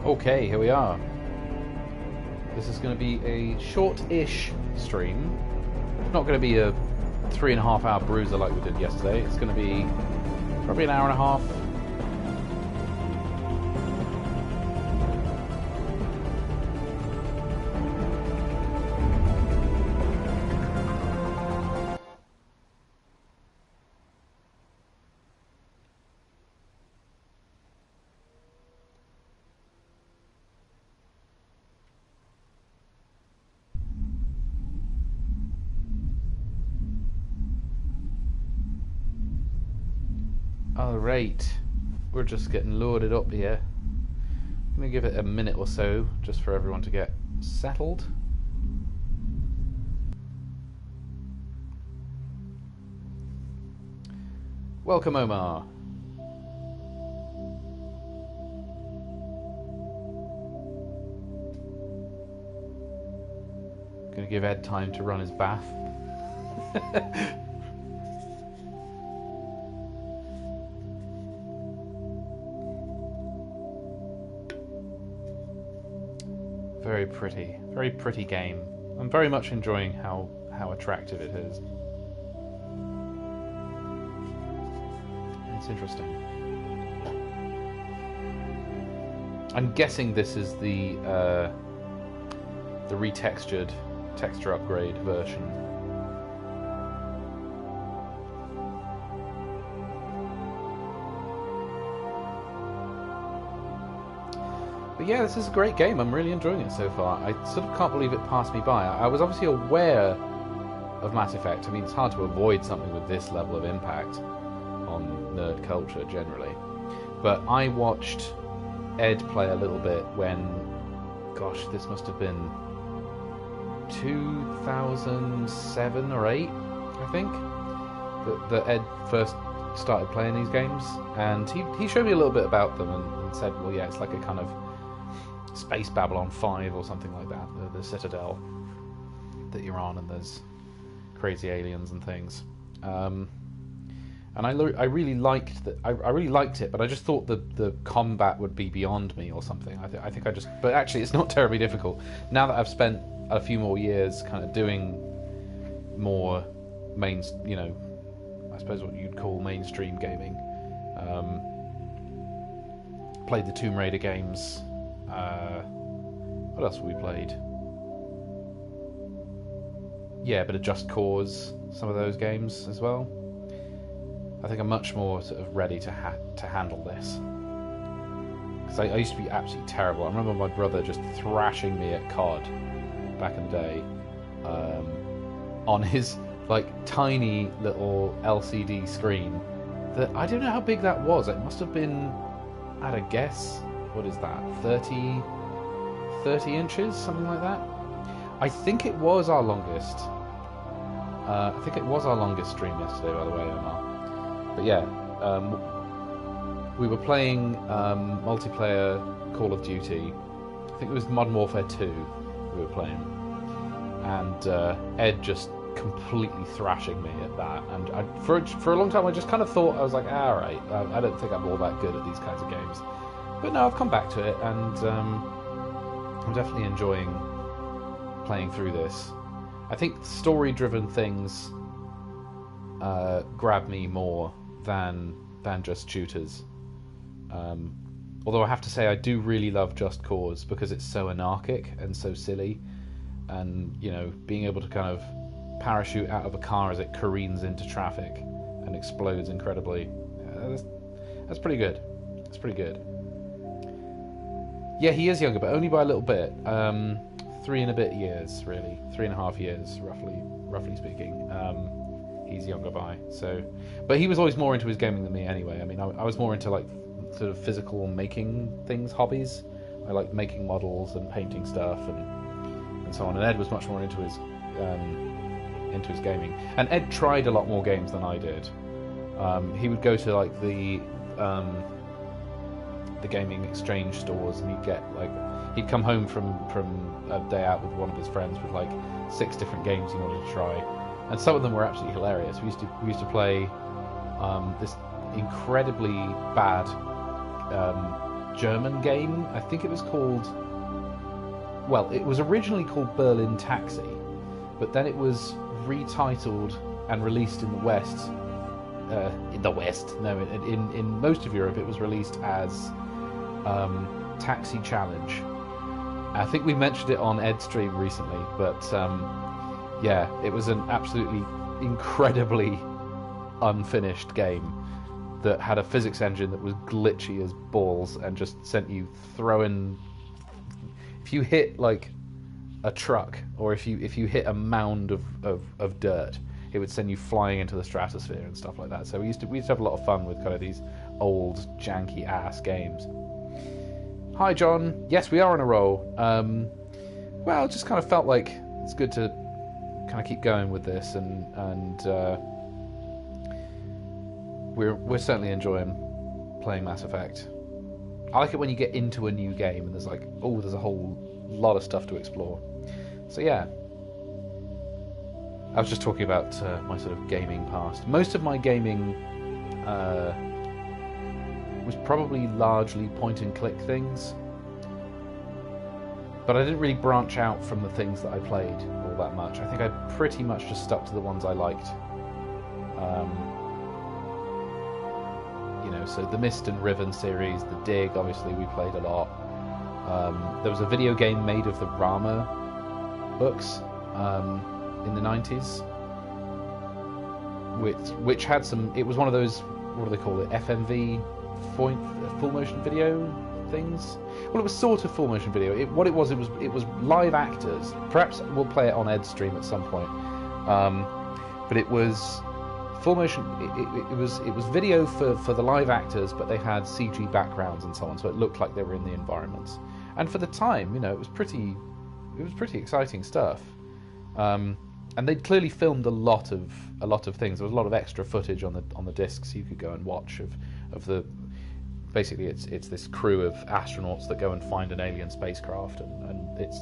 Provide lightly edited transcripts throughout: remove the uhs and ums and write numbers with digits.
Okay, here we are. This is going to be a short-ish stream. Not going to be a 3.5-hour bruiser like we did yesterday. It's going to be probably an hour and a half. Alright, we're just getting loaded up here. I'm going to give it a minute or so just for everyone to get settled. Welcome, Omar. Going to give Ed time to run his bath. Very pretty game. I'm very much enjoying how attractive it is. It's interesting. I'm guessing this is the retextured texture upgrade version. But yeah, this is a great game. I'm really enjoying it so far. I sort of can't believe it passed me by. I was obviously aware of Mass Effect. I mean, it's hard to avoid something with this level of impact on nerd culture generally. But I watched Ed play a little bit when, gosh, this must have been 2007 or 8, I think, that Ed first started playing these games. And he showed me a little bit about them and said, well, yeah, it's like a kind of Space Babylon 5 or something like that, the Citadel that you're on, and there's crazy aliens and things. And I really liked that. I really liked it, but I just thought the combat would be beyond me or something. I think but actually, it's not terribly difficult. Now that I've spent a few more years kind of doing more I suppose what you'd call mainstream gaming. Played the Tomb Raider games. What else have we played? Yeah, a bit of Just Cause, some of those games as well. I think I'm much more sort of ready to handle this. Because I used to be absolutely terrible. I remember my brother just thrashing me at COD back in the day on his like tiny little LCD screen. That I don't know how big that was. It must have been, I'd a guess, what is that, 30 inches, something like that. I think it was our longest. Stream yesterday, by the way, Omar. But yeah, we were playing multiplayer Call of Duty. I think it was Modern Warfare 2 we were playing. And Ed just completely thrashing me at that. And for a long time I just kind of thought, I was like, alright, I don't think I'm all that good at these kinds of games. But no, I've come back to it, and I'm definitely enjoying playing through this. I think story-driven things grab me more than just shooters. Although I have to say I do really love Just Cause because it's so anarchic and so silly, and being able to kind of parachute out of a car as it careens into traffic and explodes incredibly. That's pretty good. It's pretty good. Yeah, he is younger, but only by a little bit. 3 and a bit years, really. 3.5 years, roughly speaking. He's younger by. So, but he was always more into his gaming than me anyway. I mean, I was more into like sort of physical making things, hobbies. I like making models and painting stuff and so on. And Ed was much more into his gaming. And Ed tried a lot more games than I did. He would go to like the gaming exchange stores, and he'd come home from a day out with one of his friends with like 6 different games he wanted to try, and some of them were absolutely hilarious. We used to play this incredibly bad German game. I think it was called... Well, it was originally called Berlin Taxi, but then it was retitled and released in the West. In most of Europe, it was released as Taxi Challenge. I think we mentioned it on Ed Stream recently, but yeah, it was an absolutely incredibly unfinished game that had a physics engine that was glitchy as balls and just sent you throwing. If you hit like a truck, or if you hit a mound of dirt, it would send you flying into the stratosphere and stuff like that. So we used to have a lot of fun with kind of these old janky ass games. Hi John, yes, we are on a roll. Well, it just kind of felt like it's good to kind of keep going with this, and we're certainly enjoying playing Mass Effect. I like it when you get into a new game and there's like, oh, there's a whole lot of stuff to explore. So yeah, I was just talking about my sort of gaming past. Most of my gaming was probably largely point and click things, but I didn't really branch out from the things that I played all that much. I think I pretty much just stuck to the ones I liked. You know, so the Myst and Riven series, the Dig, obviously we played a lot. There was a video game made of the Rama books in the 90s, which had some. It was one of those, what do they call it, FMV, full motion video things. Well, it was sort of full motion video. It was live actors. Perhaps we'll play it on Ed's stream at some point. But it was full motion. It was video for the live actors, but they had CG backgrounds and so on, so it looked like they were in the environments. And for the time, you know, it was pretty exciting stuff. And they'd clearly filmed a lot of things. There was a lot of extra footage on the discs you could go and watch of the. Basically, it's this crew of astronauts that go and find an alien spacecraft, and it's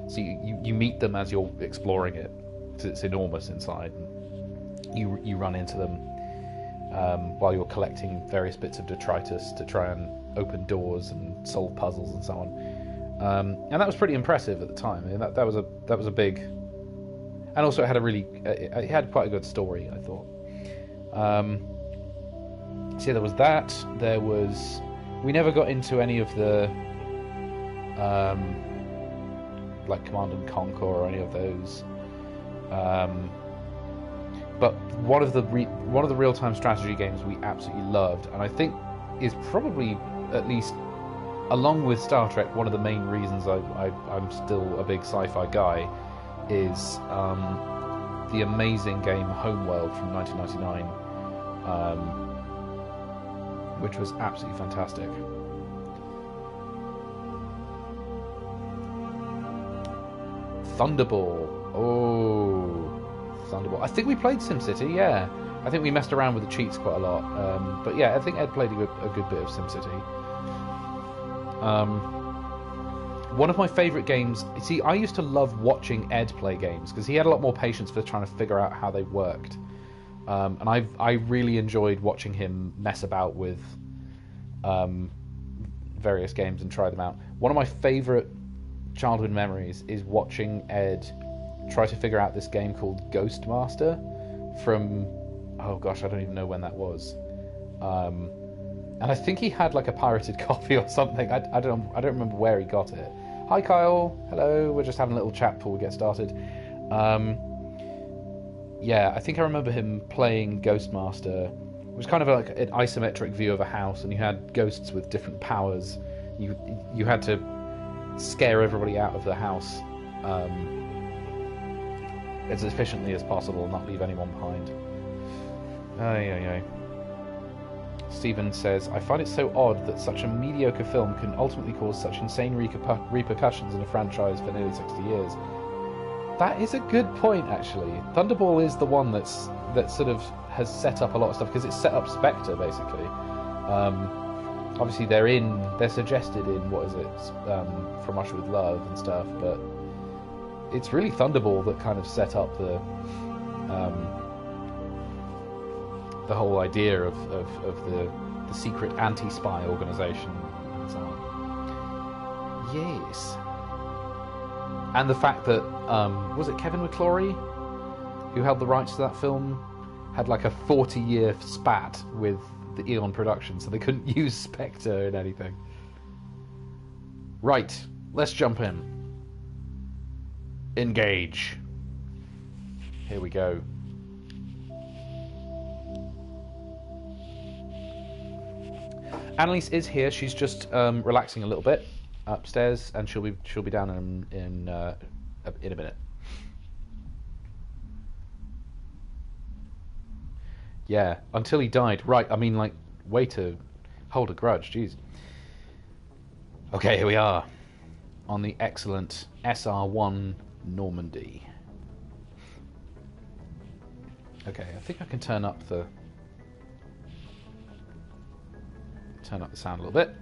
so you meet them as you're exploring it. It's enormous inside. And you run into them while you're collecting various bits of detritus to try and open doors and solve puzzles and so on. And that was pretty impressive at the time. I mean, that was a big, and also it had quite a good story, I thought. So yeah, there was that. We never got into any of the like Command and Conquer or any of those. But one of the real-time strategy games we absolutely loved, and I think is probably, at least along with Star Trek, one of the main reasons I'm still a big sci-fi guy, is the amazing game Homeworld from 1999. Which was absolutely fantastic. Thunderball. Oh, Thunderball. I think we played SimCity, yeah. I think we messed around with the cheats quite a lot. But yeah, I think Ed played a good bit of SimCity. One of my favourite games... See, I used to love watching Ed play games, because he had a lot more patience for trying to figure out how they worked. And I really enjoyed watching him mess about with various games and try them out. One of my favourite childhood memories is watching Ed try to figure out this game called Ghostmaster from, oh gosh, I don't even know when that was. And I think he had like a pirated copy or something. I don't remember where he got it. Hi Kyle, hello. We're just having a little chat before we get started. Yeah, I think I remember him playing Ghostmaster. It was kind of like an isometric view of a house, and you had ghosts with different powers. You had to scare everybody out of the house as efficiently as possible, and not leave anyone behind. Ay. Stephen says, I find it so odd that such a mediocre film can ultimately cause such insane repercussions in a franchise for nearly 60 years. That is a good point, actually. Thunderball is the one that sort of has set up a lot of stuff, because it's set up Spectre, basically. Obviously, they're suggested in, what is it, From Russia with Love and stuff, but it's really Thunderball that kind of set up the whole idea of the secret anti-spy organization and so on. Yes. And the fact that, was it Kevin McClory who held the rights to that film? Had like a 40-year spat with the Eon production, so they couldn't use Spectre in anything. Right, let's jump in. Engage. Here we go. Annalise is here. She's just relaxing a little bit upstairs, and she'll be down in a minute. Yeah, until he died. Right, I mean, like, way to hold a grudge. Jeez. Okay, here we are on the excellent SR-1 Normandy. Okay, I think I can turn up the sound a little bit.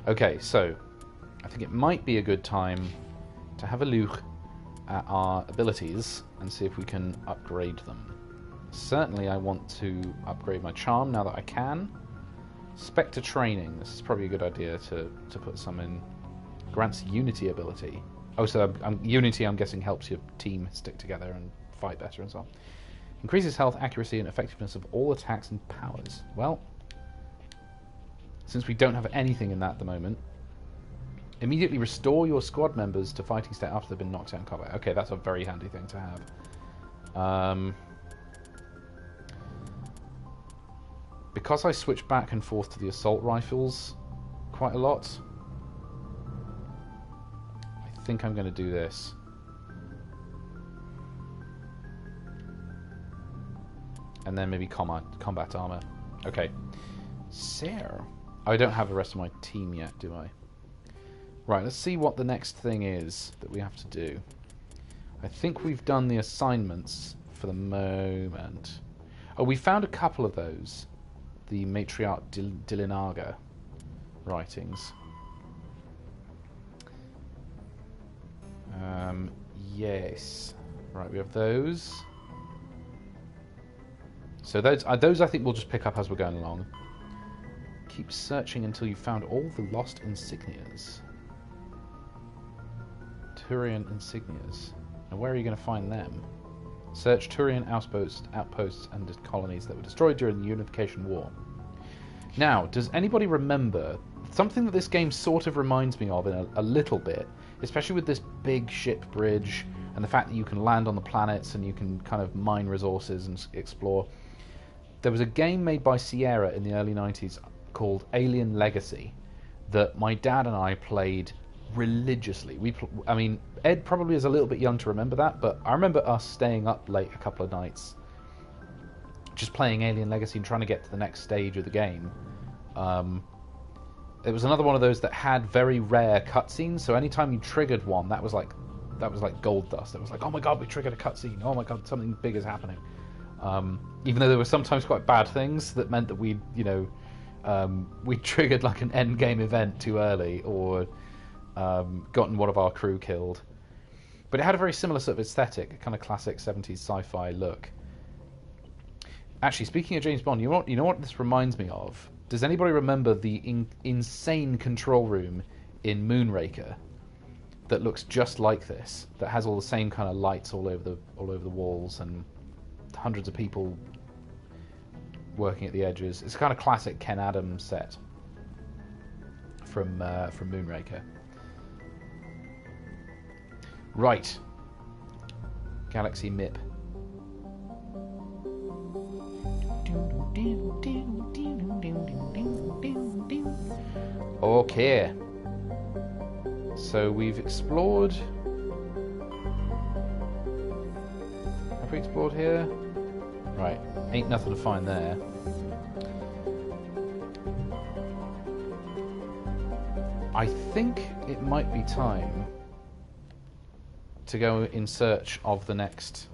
Okay, so I think it might be a good time to have a look at our abilities and see if we can upgrade them. Certainly I want to upgrade my charm now that I can. Spectre training, this is probably a good idea to put some in. Grants Unity ability. Oh, so Unity, I'm guessing, helps your team stick together and fight better and so on. Increases health, accuracy, and effectiveness of all attacks and powers. Well, since we don't have anything in that at the moment, immediately restore your squad members to fighting state after they've been knocked out in combat. Okay, that's a very handy thing to have. Because I switch back and forth to the assault rifles quite a lot, I think I'm going to do this. And then maybe combat armor. Okay. So, I don't have the rest of my team yet, do I? Right, let's see what the next thing is that we have to do. I think we've done the assignments for the moment. Oh, we found a couple of those. The Matriarch Dilinaga writings. Yes. Right, we have those. So those I think we'll just pick up as we're going along. Keep searching until you found all the lost insignias. Turian insignias. Now where are you going to find them? Search Turian outposts and colonies that were destroyed during the Unification War. Now, does anybody remember something that this game sort of reminds me of in a little bit, especially with this big ship bridge and the fact that you can land on the planets and you can kind of mine resources and explore. There was a game made by Sierra in the early 90s called Alien Legacy that my dad and I played religiously. I mean, Ed probably is a little bit young to remember that, but I remember us staying up late a couple of nights just playing Alien Legacy and trying to get to the next stage of the game. It was another one of those that had very rare cutscenes, so anytime you triggered one, that was like gold dust. It was like, oh my god, we triggered a cutscene. Oh my god, something big is happening. Even though there were sometimes quite bad things that meant that we triggered like an end game event too early, or gotten one of our crew killed. But it had a very similar sort of aesthetic, a kind of classic 70s sci-fi look. Actually, speaking of James Bond, you know what this reminds me of? Does anybody remember the insane control room in Moonraker that looks just like this? That has all the same kind of lights all over the walls and hundreds of people working at the edges. It's a kind of classic Ken Adams set from Moonraker. Right. Galaxy MIP. Okay. So we've explored. Have we explored here? Right. Ain't nothing to find there. I think it might be time to go in search of the next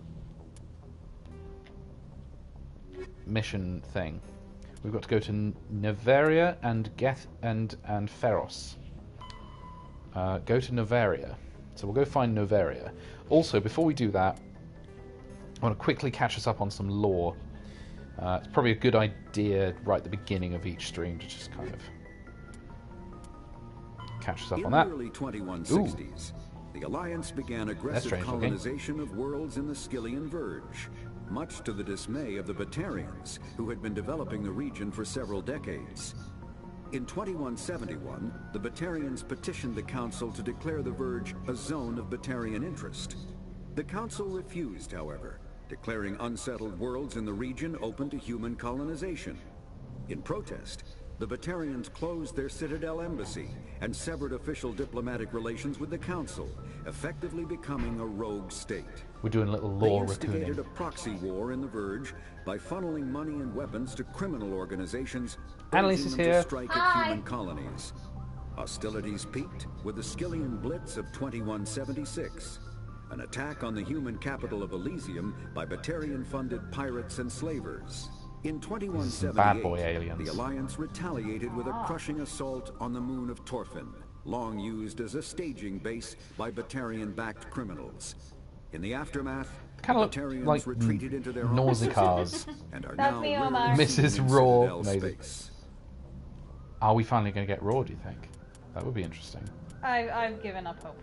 mission thing. We've got to go to Noveria and Geth and Feros. Go to Noveria. So we'll go find Noveria. Also, before we do that, I want to quickly catch us up on some lore. It's probably a good idea right at the beginning of each stream to just kind of catch us up on that. In the early 2160s, the Alliance began aggressive colonization of worlds in the Skyllian Verge, much to the dismay of the Batarians, who had been developing the region for several decades. In 2171, the Batarians petitioned the Council to declare the Verge a zone of Batarian interest. The Council refused, however, declaring unsettled worlds in the region open to human colonization. In protest, the Batarians closed their Citadel embassy and severed official diplomatic relations with the Council, effectively becoming a rogue state. We're doing a little lore They instigated raccooning. a proxy war in the Verge by funneling money and weapons to criminal organizations, Annalise urging is them here. to strike at human colonies. Hostilities peaked with the Skyllian Blitz of 2176, an attack on the human capital of Elysium by Batarian-funded pirates and slavers. In Bad boy 2178, aliens. the Alliance retaliated with a crushing assault on the moon of Torfin, long used as a staging base by Batarian-backed criminals. In the aftermath, Kind of Batarians look like retreated into their own Nausicars. and are That's now me, rarely Omar. seen Mrs. in Raw, Citadel maybe. space. Are we finally going to get Raw, do you think? That would be interesting. I've given up hope.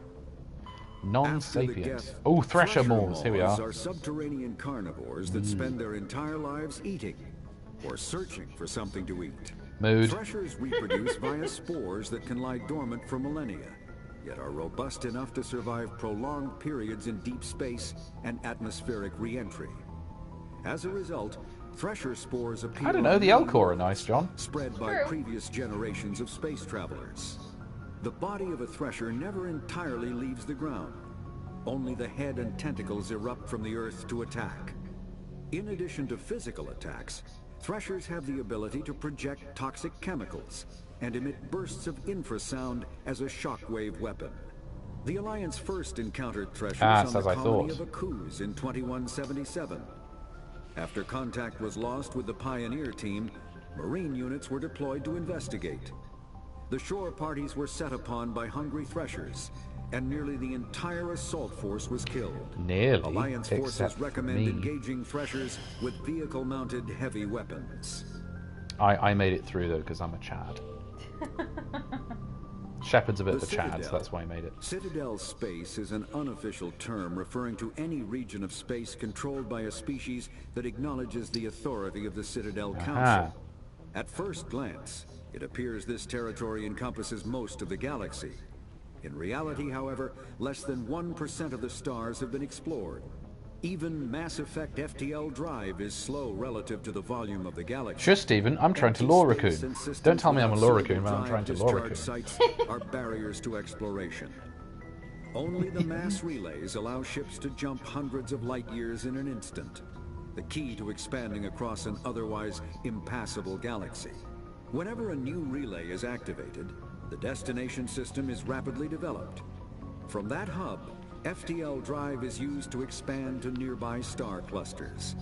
Non-sapiens. Oh, Thresher Maws. Here we Maws are. are subterranean carnivores that spend their entire lives eating or searching for something to eat. Mood. Threshers reproduce via spores that can lie dormant for millennia, yet are robust enough to survive prolonged periods in deep space and atmospheric re-entry. As a result, thresher spores appear I don't know, the on Elcor are nice, John. spread by True. previous generations of space travelers. The body of a thresher never entirely leaves the ground. Only the head and tentacles erupt from the earth to attack. In addition to physical attacks, threshers have the ability to project toxic chemicals and emit bursts of infrasound as a shockwave weapon. The Alliance first encountered threshers on as the I colony thought. of Akuz in 2177. After contact was lost with the Pioneer team, Marine units were deployed to investigate. The shore parties were set upon by hungry threshers, and nearly the entire assault force was killed. Nearly, Alliance forces except for recommend me. engaging threshers with vehicle-mounted heavy weapons. I made it through, though, because I'm a Chad. Shepard's a bit of a The Chad, so Citadel. that's why I made it. Citadel space is an unofficial term referring to any region of space controlled by a species that acknowledges the authority of the Citadel Aha. Council. At first glance, it appears this territory encompasses most of the galaxy. In reality, however, less than 1% of the stars have been explored. Even Mass Effect FTL drive is slow relative to the volume of the galaxy. Sure, Stephen, I'm trying to lure Empty space raccoon. and systems Don't tell me I'm a without lure suitable raccoon when I'm drive trying to lure discharge raccoon. sites are barriers to exploration. Only the mass relays allow ships to jump hundreds of light years in an instant, the key to expanding across an otherwise impassable galaxy. Whenever a new relay is activated, the destination system is rapidly developed. From that hub, FTL drive is used to expand to nearby star clusters.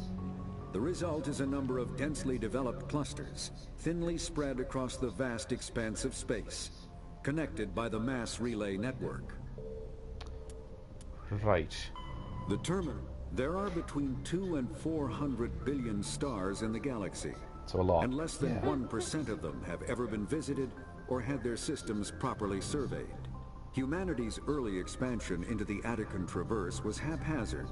The result is a number of densely developed clusters, thinly spread across the vast expanse of space, connected by the mass relay network. Right. There are between 2 and 400 billion stars in the galaxy, So a lot. and less than Yeah. 1% of them have ever been visited or had their systems properly surveyed. Humanity's early expansion into the Attican Traverse was haphazard.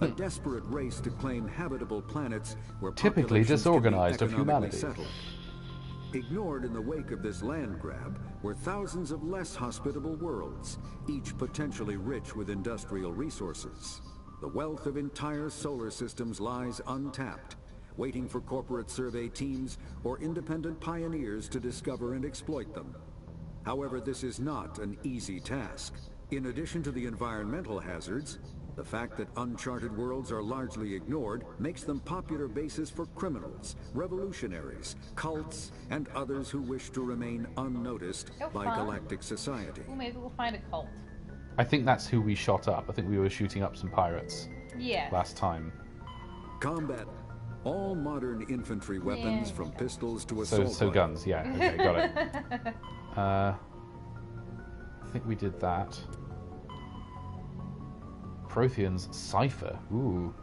A desperate race to claim habitable planets where Typically populations could be disorganized of economically humanity. settled. Ignored in the wake of this land grab were thousands of less hospitable worlds, each potentially rich with industrial resources. The wealth of entire solar systems lies untapped, waiting for corporate survey teams or independent pioneers to discover and exploit them. However, this is not an easy task. In addition to the environmental hazards, the fact that uncharted worlds are largely ignored makes them popular bases for criminals, revolutionaries, cults, and others who wish to remain unnoticed Oh, by fun. galactic society. Well, maybe we'll find a cult. I think that's who we shot up. I think we were shooting up some pirates Yeah. last time. Combat. All modern infantry weapons, Yeah. from pistols to So assault guns, yeah. Okay, got it. I think we did that. Prothean's Cipher. Ooh.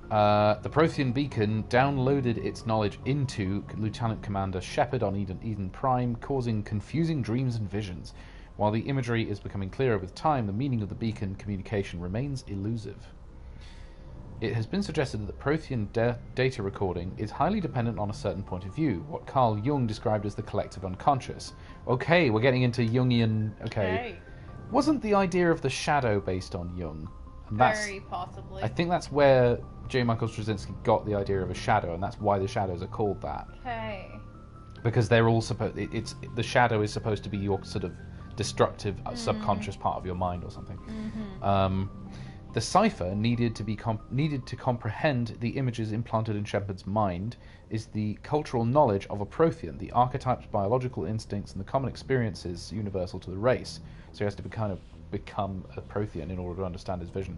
The Prothean beacon downloaded its knowledge into Lieutenant Commander Shepard on Eden Prime, causing confusing dreams and visions. While the imagery is becoming clearer with time, the meaning of the beacon communication remains elusive. It has been suggested that the Prothean data recording is highly dependent on a certain point of view, what Carl Jung described as the collective unconscious. Okay, we're getting into Jungian... Okay. Wasn't the idea of the shadow based on Jung? And Very possibly. I think that's where J. Michael Straczynski got the idea of a shadow, and that's why the shadows are called that. Okay. Because they're all supposed... the shadow is supposed to be your sort of destructive subconscious part of your mind or something. The cipher needed to comprehend the images implanted in Shepard's mind is the cultural knowledge of a Prothean, the archetypes, biological instincts, and the common experiences universal to the race. So he has to become a Prothean in order to understand his vision.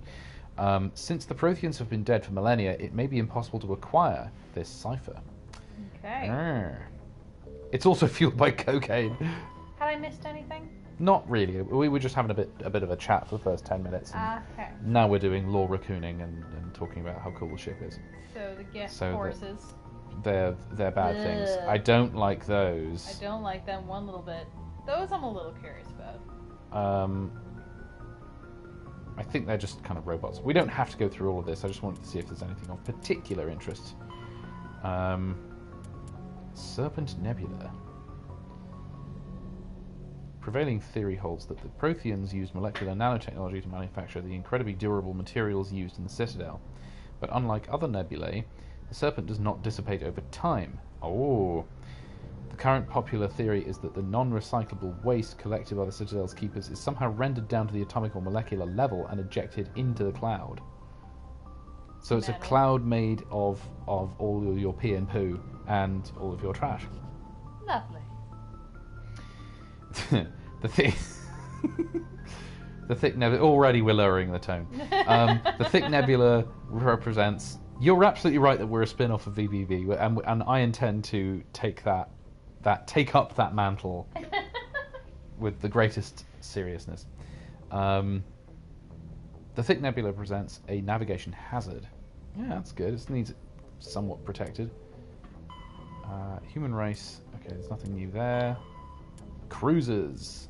Since the Protheans have been dead for millennia, it may be impossible to acquire this cipher. Okay. It's also fueled by cocaine. Had I missed anything? Not really. We were just having a bit of a chat for the first 10 minutes. Okay. Now we're doing law raccooning and talking about how cool the ship is. So the guest horses. They're bad things. I don't like those. I don't like them one little bit. Those I'm a little curious about. I think they're just kind of robots. We don't have to go through all of this. I just wanted to see if there's anything of particular interest. Serpent Nebula. Prevailing theory holds that the Protheans used molecular nanotechnology to manufacture the incredibly durable materials used in the Citadel. But unlike other nebulae, the Serpent does not dissipate over time. Oh! The current popular theory is that the non-recyclable waste collected by the Citadel's keepers is somehow rendered down to the atomic or molecular level and ejected into the cloud. So it's a cloud made of all your pee and poo and all of your trash. Lovely. The thick nebula. Already we're lowering the tone. The thick nebula represents. You're absolutely right that we're a spin-off of VBV, and I intend to take up that mantle with the greatest seriousness. The thick nebula presents a navigation hazard. Yeah, that's good. It needs somewhat protected. Human race. Okay, there's nothing new there. Cruisers.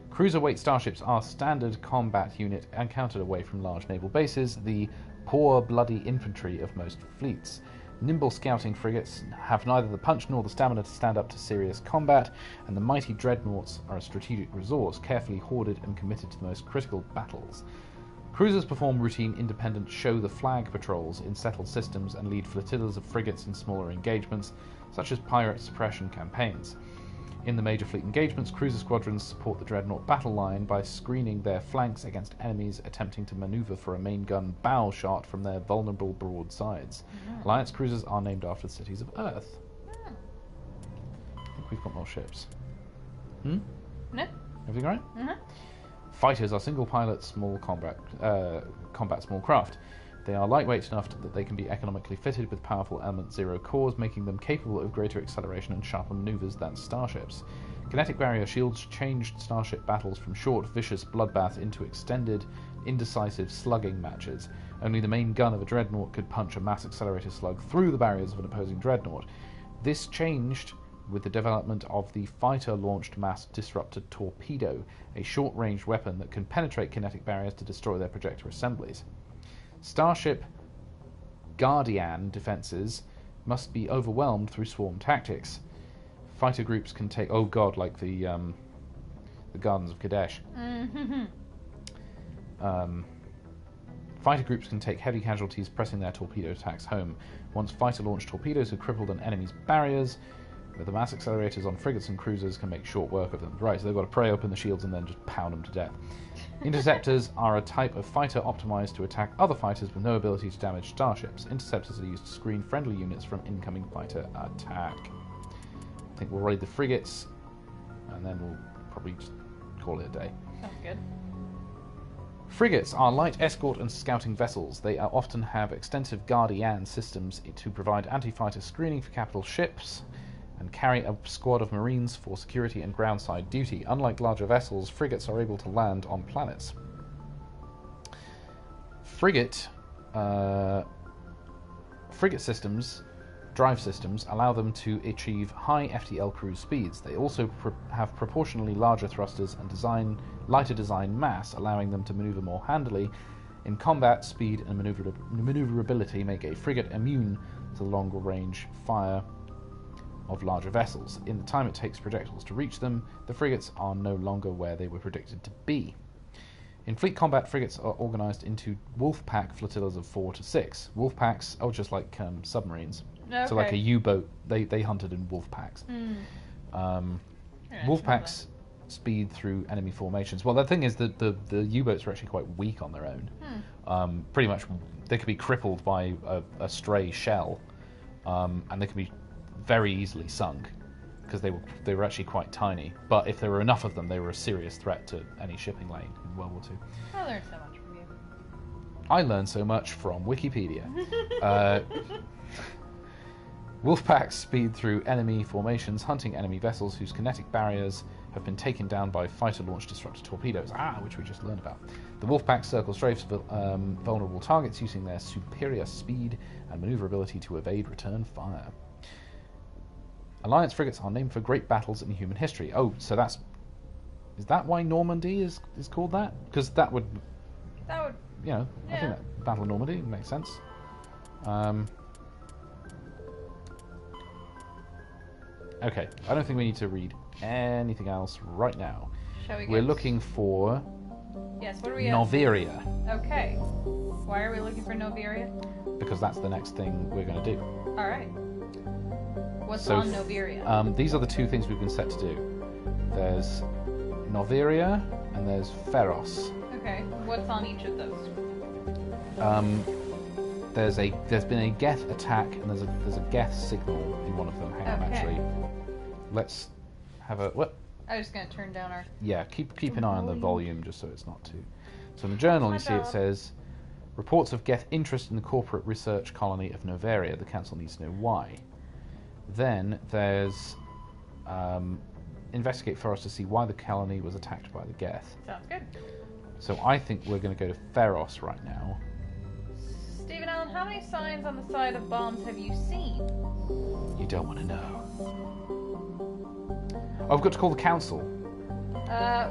Cruiserweight starships are standard combat unit encountered away from large naval bases, the poor, bloody infantry of most fleets. Nimble scouting frigates have neither the punch nor the stamina to stand up to serious combat, and the mighty dreadnoughts are a strategic resource, carefully hoarded and committed to the most critical battles. Cruisers perform routine independent show-the-flag patrols in settled systems and lead flotillas of frigates in smaller engagements, such as pirate suppression campaigns. In the major fleet engagements, cruiser squadrons support the dreadnought battle line by screening their flanks against enemies attempting to maneuver for a main gun bow shot from their vulnerable broadsides. Alliance cruisers are named after the cities of Earth. I think we've got more ships. No. Everything right? Fighters are single-pilot, small combat small craft. They are lightweight enough that they can be economically fitted with powerful element zero cores, making them capable of greater acceleration and sharper maneuvers than starships. Kinetic barrier shields changed starship battles from short, vicious bloodbath into extended, indecisive slugging matches. Only the main gun of a dreadnought could punch a mass accelerator slug through the barriers of an opposing dreadnought. This changed with the development of the fighter-launched mass disruptor torpedo, a short-range weapon that can penetrate kinetic barriers to destroy their projector assemblies. Starship Guardian defenses must be overwhelmed through swarm tactics. Fighter groups can take... Oh god, like the Gardens of Kadesh. Fighter groups can take heavy casualties pressing their torpedo attacks home. Once fighter-launched torpedoes have crippled an enemy's barriers, the mass accelerators on frigates and cruisers can make short work of them. Right, so they've got to pry open the shields and then just pound them to death. Interceptors are a type of fighter optimized to attack other fighters with no ability to damage starships. Interceptors are used to screen friendly units from incoming fighter attack. I think we'll raid the frigates, and then we'll probably just call it a day. Sounds good. Frigates are light escort and scouting vessels. They often have extensive Guardian systems to provide anti-fighter screening for capital ships, and carry a squad of marines for security and groundside duty. Unlike larger vessels, frigates are able to land on planets. Frigate frigate systems, drive systems, allow them to achieve high FTL cruise speeds. They also have proportionally larger thrusters and lighter design mass, allowing them to maneuver more handily. In combat, speed and maneuverability make a frigate immune to the longer range fire of larger vessels. In the time it takes projectiles to reach them, the frigates are no longer where they were predicted to be. In fleet combat, frigates are organised into wolf pack flotillas of 4 to 6. Wolf packs, just like submarines. Okay. So like a U-boat, they hunted in wolf packs. Wolf packs speed through enemy formations. Well, the thing is that the U-boats are actually quite weak on their own. Pretty much, they could be crippled by a stray shell, and they could be very easily sunk because they were actually quite tiny. But if there were enough of them, they were a serious threat to any shipping lane in World War II. I learned so much from you. I learned so much from Wikipedia. Wolfpacks speed through enemy formations, hunting enemy vessels whose kinetic barriers have been taken down by fighter-launched disruptor torpedoes, which we just learned about. The Wolfpack circle strafes vulnerable targets using their superior speed and maneuverability to evade return fire. Alliance frigates are named for great battles in human history. Oh, so is that why Normandy is called that? Because that would, I think that Battle of Normandy makes sense. Okay, I don't think we need to read anything else right now. Shall we? We're looking for. Yes. What are we? Noveria. Okay. Why are we looking for Noveria? Because that's the next thing we're going to do. All right. What's on Noveria? These are the two things we've been set to do. There's Noveria and there's Feros. Okay. What's on each of those? There's been a Geth attack and there's a Geth signal in one of them. Hang on, actually. Let's have a what? I'm just gonna turn down our. Yeah, keep an eye on the volume just so it's not too. So in the journal you see it says reports of Geth interest in the corporate research colony of Noveria. The council needs to know why. Then there's investigate Feros to see why the colony was attacked by the Geth. Sounds good. So I think we're going to go to Feros right now. Stephen Allen, how many signs on the side of bombs have you seen? You don't want to know. Oh, I've got to call the council. I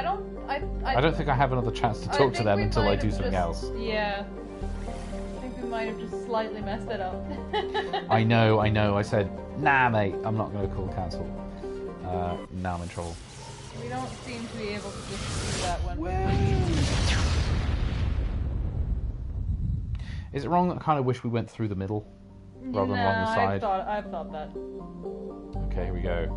don't think I have another chance to talk to them until I do something else. Yeah. I think we might have just slightly messed it up. I know. I said, nah, mate, I'm not going to call the council. Now I'm in trouble. We don't seem to be able to just do that one. Is it wrong that I kind of wish we went through the middle rather than along the side? I've thought that. Okay, here we go.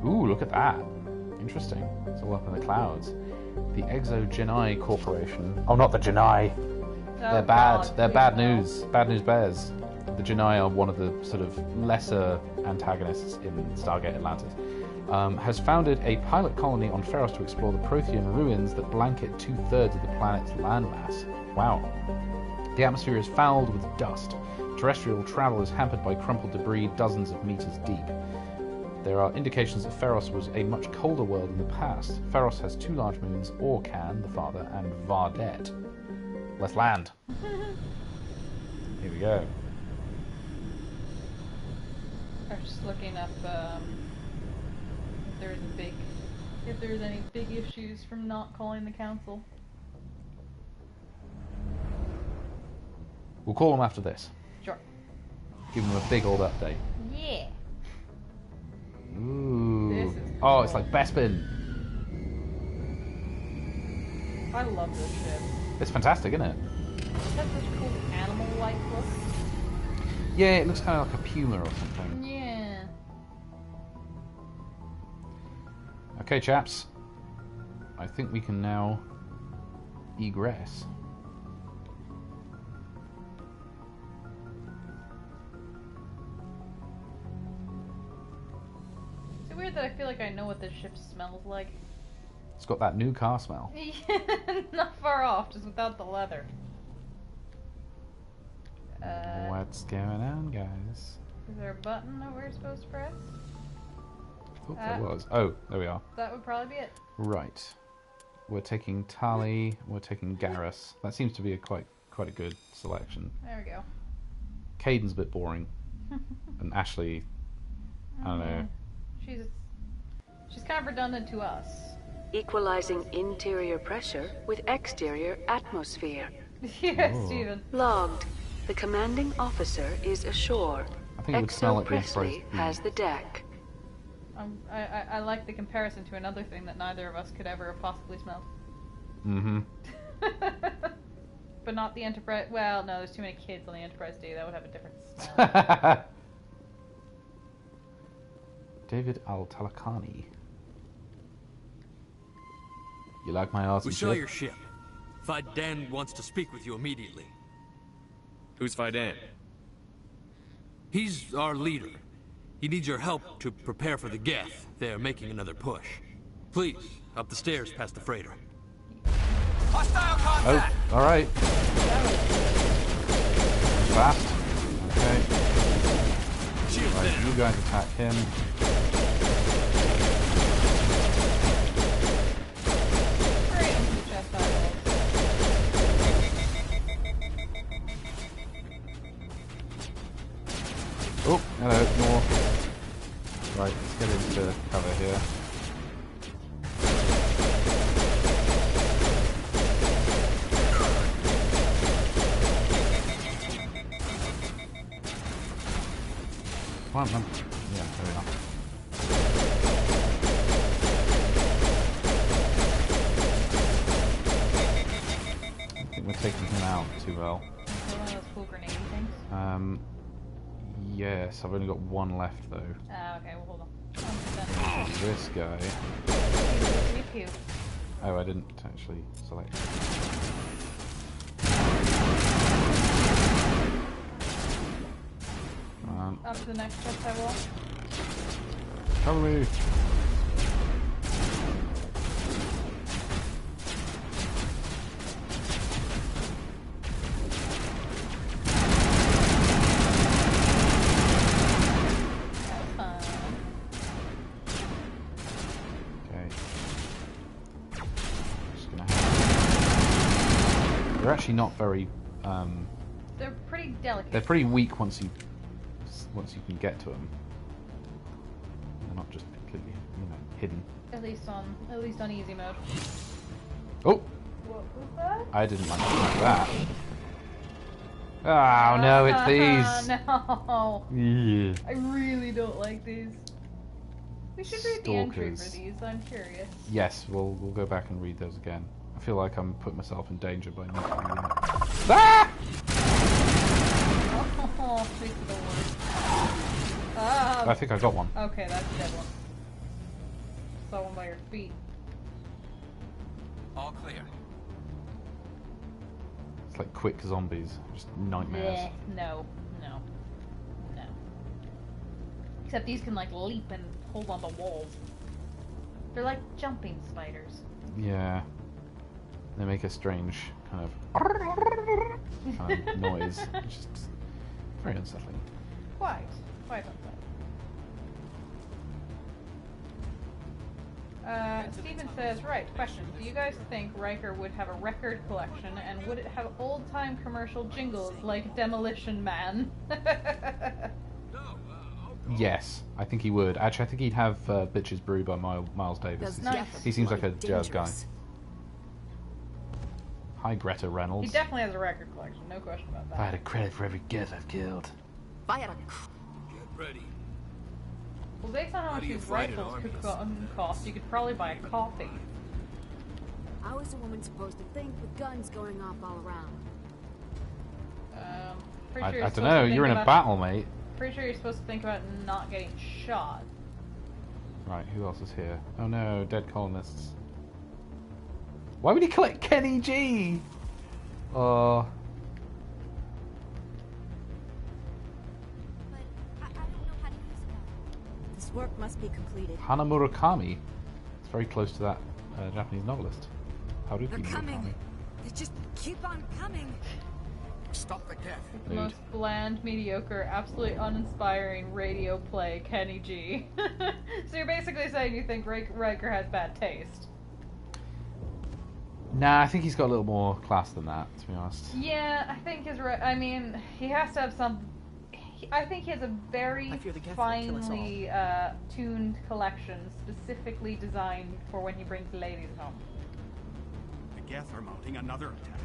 Ooh, look at that. Interesting. It's all up in the clouds. The Exo Genii Corporation. Oh, not the Genii. They're bad. They're bad news. Bad news bears. The Genii are one of the sort of lesser antagonists in Stargate Atlantis. Has founded a pilot colony on Feros to explore the Prothean ruins that blanket 2/3 of the planet's landmass. Wow. The atmosphere is fouled with dust. Terrestrial travel is hampered by crumpled debris dozens of meters deep. There are indications that Feros was a much colder world in the past. Feros has 2 large moons, Orkan, the father, and Vardet. Let's land. Here we go. I was just looking up if there's any big issues from not calling the council. We'll call them after this. Sure. Give them a big old update. Yeah. Ooh. This is cool. Oh, it's like Bespin. I love this ship. It's fantastic, isn't it? It has such a cool animal-like look. Yeah, it looks kind of like a puma or something. Yeah. Okay, chaps. I think we can now egress. Is it weird that I feel like I know what this ship smells like? It's got that new car smell. Not far off, just without the leather. What's going on, guys? Is there a button that we're supposed to press? I thought there was. Oh, there we are. That would probably be it. Right. We're taking Tali, we're taking Garrus. That seems to be a quite quite a good selection. There we go. Kaiden's a bit boring, and Ashley, I don't know. She's kind of redundant to us. Equalizing interior pressure with exterior atmosphere. Yeah, Steven. Logged. The commanding officer is ashore. I think it would smell like the Presley has the deck. I like the comparison to another thing that neither of us could ever have possibly smelled. Mm-hmm. But not the Enterprise. Well, no, there's too many kids on the Enterprise D. That would have a different smell. David Al-Talakani. You like my awesome ship? We saw your ship. Faidan wants to speak with you immediately. Who's Faidan? He's our leader. He needs your help to prepare for the Geth. They're making another push. Please, up the stairs past the freighter. Hostile contact! Oh, alright. Fast. Okay. Right, you guys attack him. Oh, hello, more. Right, let's get into cover here. Come on, man. Yeah, there we are. I think we're taking him out too well. One of those cool grenade things? Yes, I've only got one left though. Okay, well, hold on. This guy. Pew. Oh, I didn't actually select. Up to the next step I will. Cover me! They're actually not very. They're pretty delicate. They're pretty weak once you can get to them. They're not just completely, hidden. At least on easy mode. Oh! What was that? I didn't like that. Oh no, it's these. No. Yeah. I really don't like these. We should read the entry for these. I'm curious. Yes, we'll go back and read those again. I feel like I'm putting myself in danger by not doing that. Ah! Oh, speak to the word. I think I got one. Okay, that's a dead one. Saw one by your feet. All clear. It's like quick zombies, just nightmares. Blech. No. Except these can like leap and hold on to walls. They're like jumping spiders. Yeah. They make a strange kind of noise. It's just very unsettling. Quite unsettling. Steven says, right, question. Do you guys think Riker would have a record collection, and would it have old-time commercial jingles like Demolition Man? Yes, I think he would. Actually, I think he'd have Bitches Brew by Miles Davis. He seems like a jazz guy. Hi, Greta Reynolds. He definitely has a record collection, no question about that. If I had a credit for every Geth I've killed. If I had a... Get ready. Well, based on how much these rifles could cost, you could probably buy a coffee. How is a woman supposed to think with guns going off all around? Pretty sure I don't know, you're in a battle, mate. Pretty sure you're supposed to think about not getting shot. Right, who else is here? Oh no, dead colonists. Why would he collect Kenny G? Oh. But I don't know how to use it. This work must be completed. Hana Murakami. It's very close to that Japanese novelist. Haruki They're coming. Murakami. They just keep on coming. Stop the Geth. The most bland, mediocre, absolutely uninspiring radio play, Kenny G. So you're basically saying you think Riker has bad taste. Nah, I think he's got a little more class than that, to be honest. Yeah, I think I mean, he has to have some. I think he has a very finely tuned collection, specifically designed for when he brings ladies home. The Geth are mounting another attack.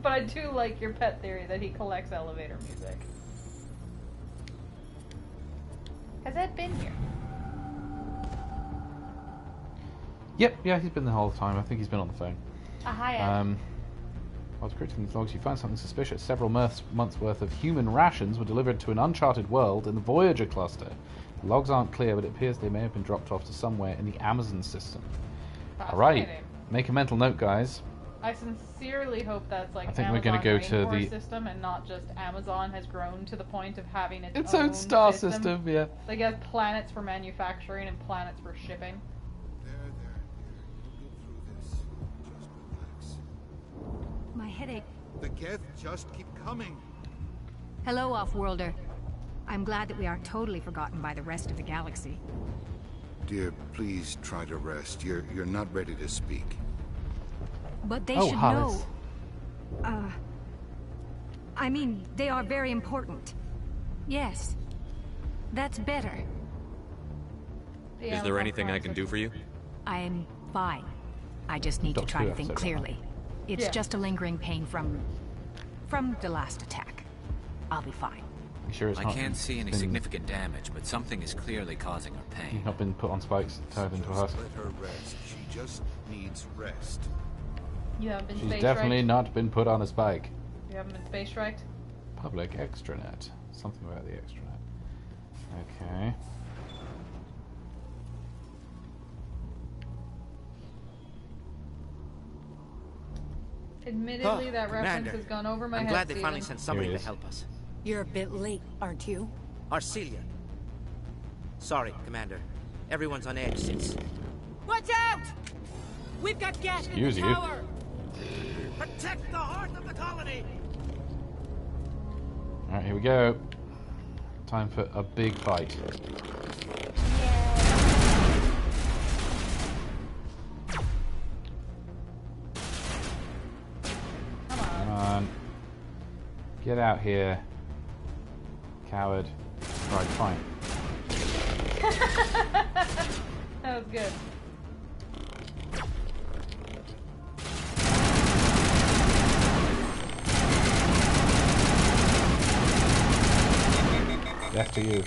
But I do like your pet theory that he collects elevator music. Has Ed been here? Yep, yeah, he's been the whole time. I think he's been on the phone. Hi, Ed. While correcting these logs, you find something suspicious. Several months' worth of human rations were delivered to an uncharted world in the Voyager cluster. The logs aren't clear, but it appears they may have been dropped off to somewhere in the Amazon system. Alright, make a mental note, guys. I sincerely hope that's like I think Amazon we're going to go to the system and not just Amazon has grown to the point of having its own star system. Yeah. Like it has planets for manufacturing and planets for shipping. There. You'll get through this. Just relax. My headache. The Geth just keep coming. Hello, Off-Worlder. I'm glad that we aren't totally forgotten by the rest of the galaxy. Dear, please try to rest. You're not ready to speak. But they Oh, should Hollis. know. I mean, they are very important. Yes. That's better. Is there anything I can do for you? I'm fine. I just need to Doctor try Who to think episode, clearly. It's Yeah. just a lingering pain from the last attack. I'll be fine. You sure it's I not can't see any been- significant damage, but something is clearly causing her You've pain. not been put on spikes, turned into a husk. Let her rest. She just needs rest. You haven't been She's space definitely striked? not been put on a spike. You haven't been space striked? Public extranet. Something about the extranet. Okay. Admittedly, that reference Commander, has gone over my I'm head. glad they Steven. finally sent somebody Here he to is. help us. You're a bit late, aren't you? Arcelia. Sorry, Commander. Everyone's on edge since... Watch out! We've got gas in Excuse the you. tower! Protect the heart of the colony! Alright, here we go. Time for a big fight. Come on. Get out here. Coward. Right, fine. That was good. Death to you.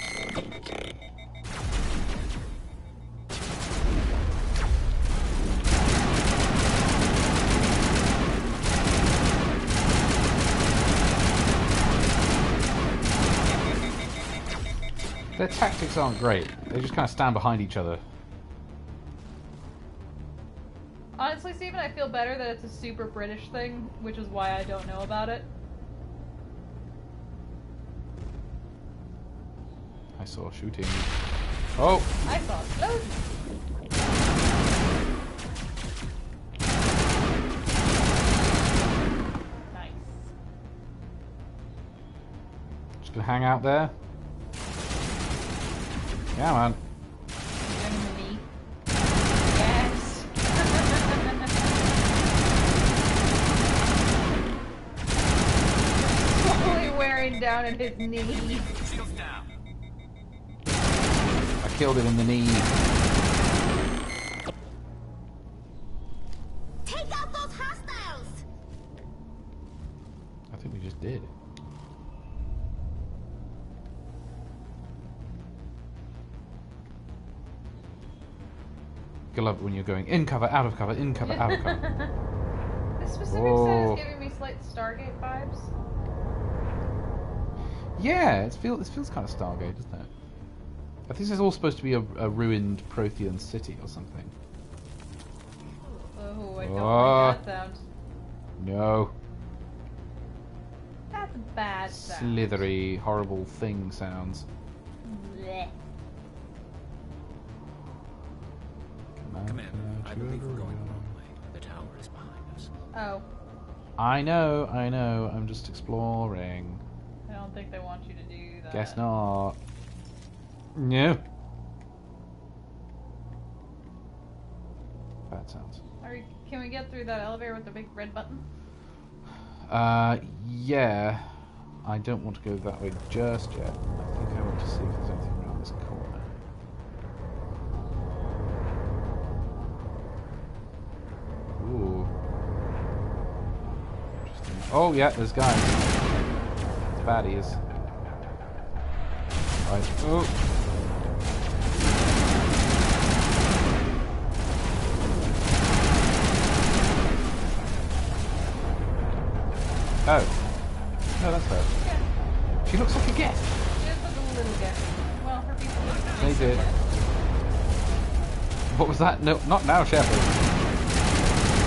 Their tactics aren't great. They just kind of stand behind each other. Honestly, Steven, I feel better that it's a super British thing, which is why I don't know about it. I saw shooting. Oh! I saw those. Nice. Just gonna hang out there. Yeah, man. Enemy. Yes. Totally wearing down at his knee. I killed him in the knee. Take out those hostiles! I think we just did. You love it when you're going in cover, out of cover, in cover, out of cover. This specific set Oh. is giving me slight Stargate vibes. Yeah, it feels kind of Stargate, doesn't it? I think this is all supposed to be a ruined Prothean city or something. Oh, I don't Oh. like that sound. No. That's a bad sound. Slithery, horrible thing sounds. Blech. Commander, I believe we're going the wrong way. The tower is behind us. Oh, I know, I'm just exploring. I don't think they want you to do that. Guess not. No. bad sounds. Can we get through that elevator with the big red button? Yeah. I don't want to go that way just yet. I think I want to see if there's anything around this corner. Ooh. Interesting. Oh, yeah, there's guys. It's baddies. Right. Oh. Oh. No, that's her. Yeah. She looks like a Geth. She does look a little Geth. Well, her people look like They did. What was that? No, not now, Shepard.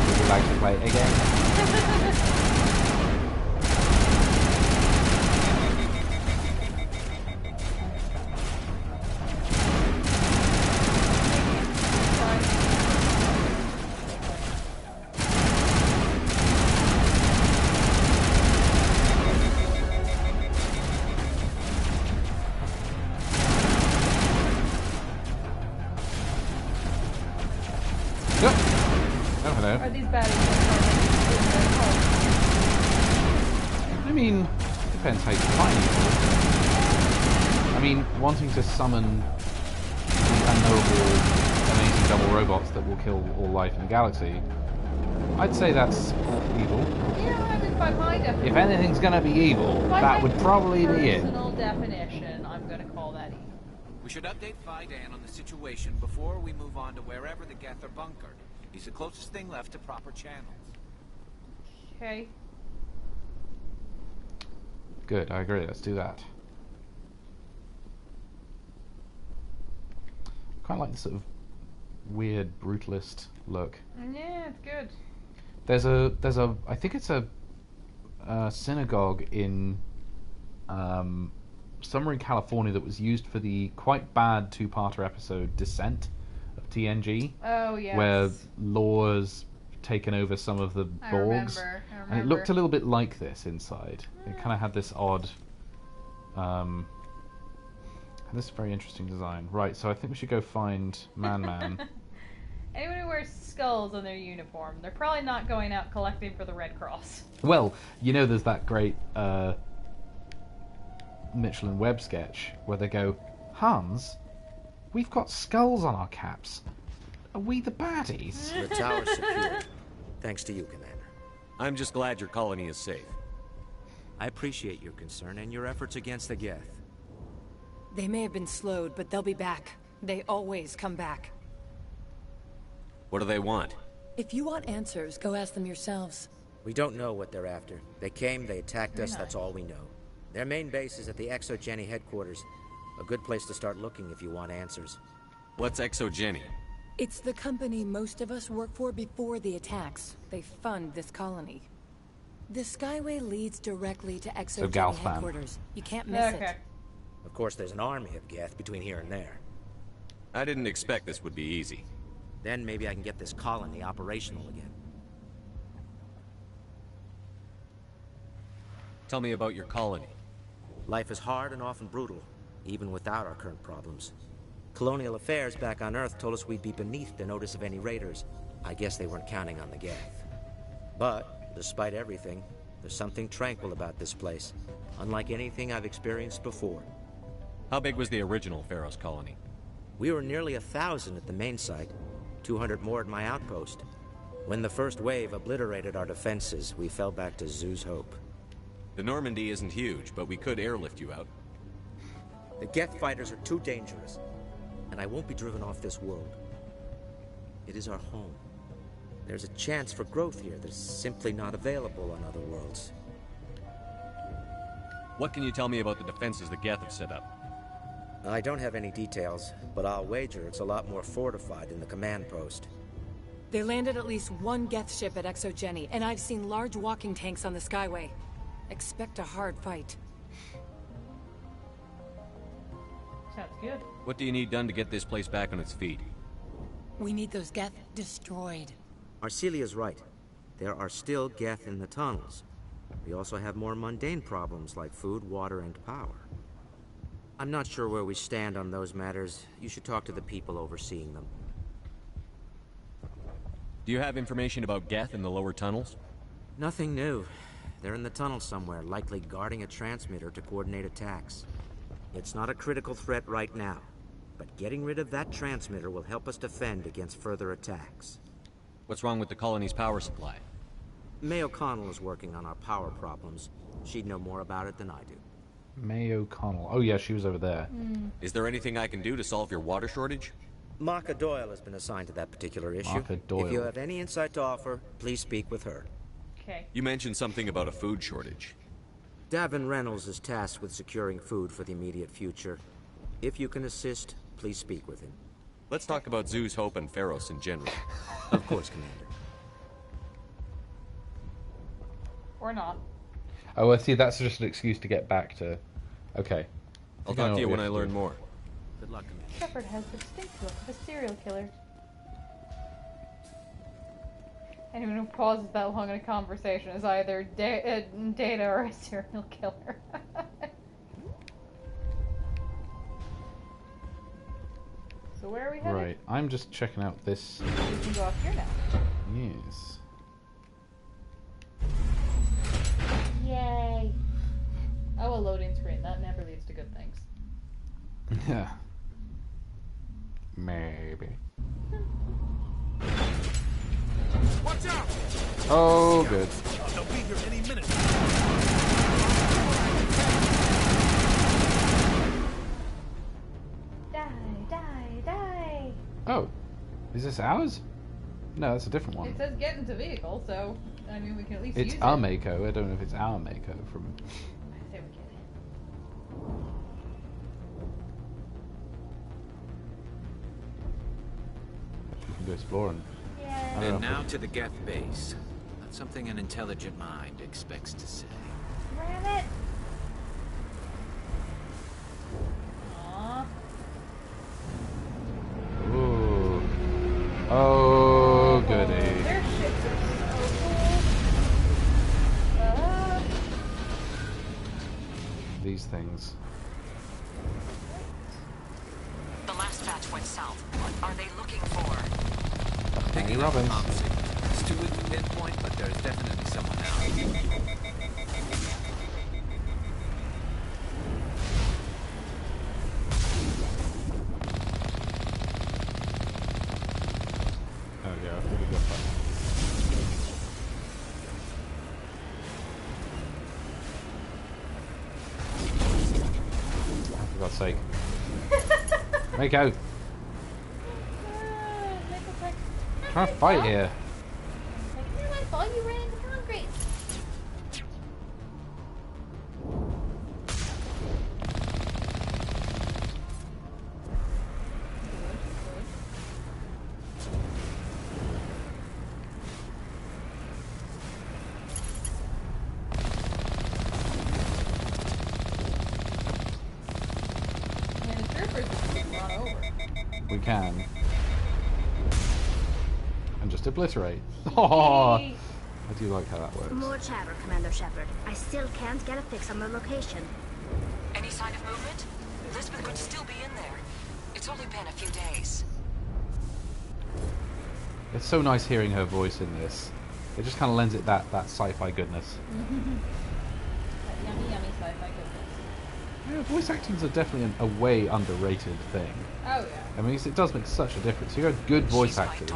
Would you like to play again? Are these baddies? I mean, depends how you define it. I mean, wanting to summon the unknowable, amazing double robots that will kill all life in the galaxy, I'd say that's evil. Yeah, I mean, by my definition. If anything's gonna be evil, that would probably be it. Personal definition, I'm gonna call that evil. We should update Fidan on the situation before we move on to wherever the Geth are bunkered. He's the closest thing left to proper channels. Okay. Good, I agree. Let's do that. Kind of like the sort of weird brutalist look. Yeah, it's good. There's a I think it's a synagogue in somewhere in California that was used for the quite bad two-parter episode Descent of TNG. Oh yes. Where Law's taken over some of the Borgs. I remember. And it looked a little bit like this inside. It kind of had this odd this very interesting design. Right, so I think we should go find Man. Anyone who wears skulls on their uniform, they're probably not going out collecting for the Red Cross. Well, you know there's that great Mitchell and Webb sketch where they go, Hans, we've got skulls on our caps. Are we the baddies? The tower's secure. Thanks to you, Commander. I'm just glad your colony is safe. I appreciate your concern and your efforts against the Geth. They may have been slowed, but they'll be back. They always come back. What do they want? If you want answers, go ask them yourselves. We don't know what they're after. They came, they attacked us, that's all we know. Their main base is at the ExoGeni headquarters. A good place to start looking if you want answers. What's ExoGeni? It's the company most of us work for before the attacks. They fund this colony. The Skyway leads directly to ExoGeni headquarters. You can't miss it. Of course, there's an army of Geth between here and there. I didn't expect this would be easy. Then maybe I can get this colony operational again. Tell me about your colony. Life is hard and often brutal, even without our current problems. Colonial Affairs back on Earth told us we'd be beneath the notice of any raiders. I guess they weren't counting on the Geth. But, despite everything, there's something tranquil about this place, unlike anything I've experienced before. How big was the original Pharaoh's colony? We were nearly 1,000 at the main site, 200 more at my outpost. When the first wave obliterated our defenses, we fell back to Zoo's Hope. The Normandy isn't huge, but we could airlift you out. The Geth fighters are too dangerous, and I won't be driven off this world. It is our home. There's a chance for growth here that's simply not available on other worlds. What can you tell me about the defenses the Geth have set up? I don't have any details, but I'll wager it's a lot more fortified than the command post. They landed at least one Geth ship at ExoGeni, and I've seen large walking tanks on the Skyway. Expect a hard fight. Sounds good. What do you need done to get this place back on its feet? We need those Geth destroyed. Arcelia's right. There are still Geth in the tunnels. We also have more mundane problems like food, water, and power. I'm not sure where we stand on those matters. You should talk to the people overseeing them. Do you have information about Geth in the lower tunnels? Nothing new. They're in the tunnel somewhere, likely guarding a transmitter to coordinate attacks. It's not a critical threat right now, but getting rid of that transmitter will help us defend against further attacks. What's wrong with the colony's power supply? May O'Connell is working on our power problems. She'd know more about it than I do. May O'Connell. Oh yeah, she was over there. Is there anything I can do to solve your water shortage? Marka Doyle has been assigned to that particular issue. Marka Doyle. If you have any insight to offer, please speak with her. Okay. You mentioned something about a food shortage. Davin Reynolds is tasked with securing food for the immediate future. If you can assist, please speak with him. Let's talk about Zhu's Hope and Pharos in general. Of course, Commander. Or not. Oh, I see. That's just an excuse to get back to... Okay. I'll talk to you when I learn more. Good luck, Commander. Shepard has the distinct look of a serial killer. Anyone who pauses that long in a conversation is either Data or a serial killer. So where are we headed? Right, I'm just checking out this. We can go up here now. Yes. Yay! Oh, a loading screen. That never leads to good things. Yeah. Maybe. Watch out! Oh, good. They'll be here any minute. Die! Oh, is this ours? No, that's a different one. It says get into vehicle, so I mean we can at least use It's it. our Mako. I don't know if it's our Mako from. I say we get it. We can go exploring. Yeah. And now to the Geth base. Not something an intelligent mind expects to say. Ram it! Aww. Ooh. Oh, goody. Their ships are so cool. These things. The last batch went south. What are they looking for? Hey, Robbins. It's too weak to pinpoint, but there's definitely someone else. Oh yeah, I think we got that. For God's sake. Mako! Trying to fight here. You're my fault, you ran into concrete. Man, the troopers are just run over. We can. And just obliterate. Oh, I do like how that works. More chatter, Commander Shepard. I still can't get a fix on the location. Any sign of movement? Elizabeth could still be in there. It's only been a few days. It's so nice hearing her voice in this. It just kind of lends it that sci-fi goodness. That yummy sci-fi goodness. Yeah, voice acting's are definitely a way underrated thing. Oh yeah. I mean, it does make such a difference. You got good voice actors.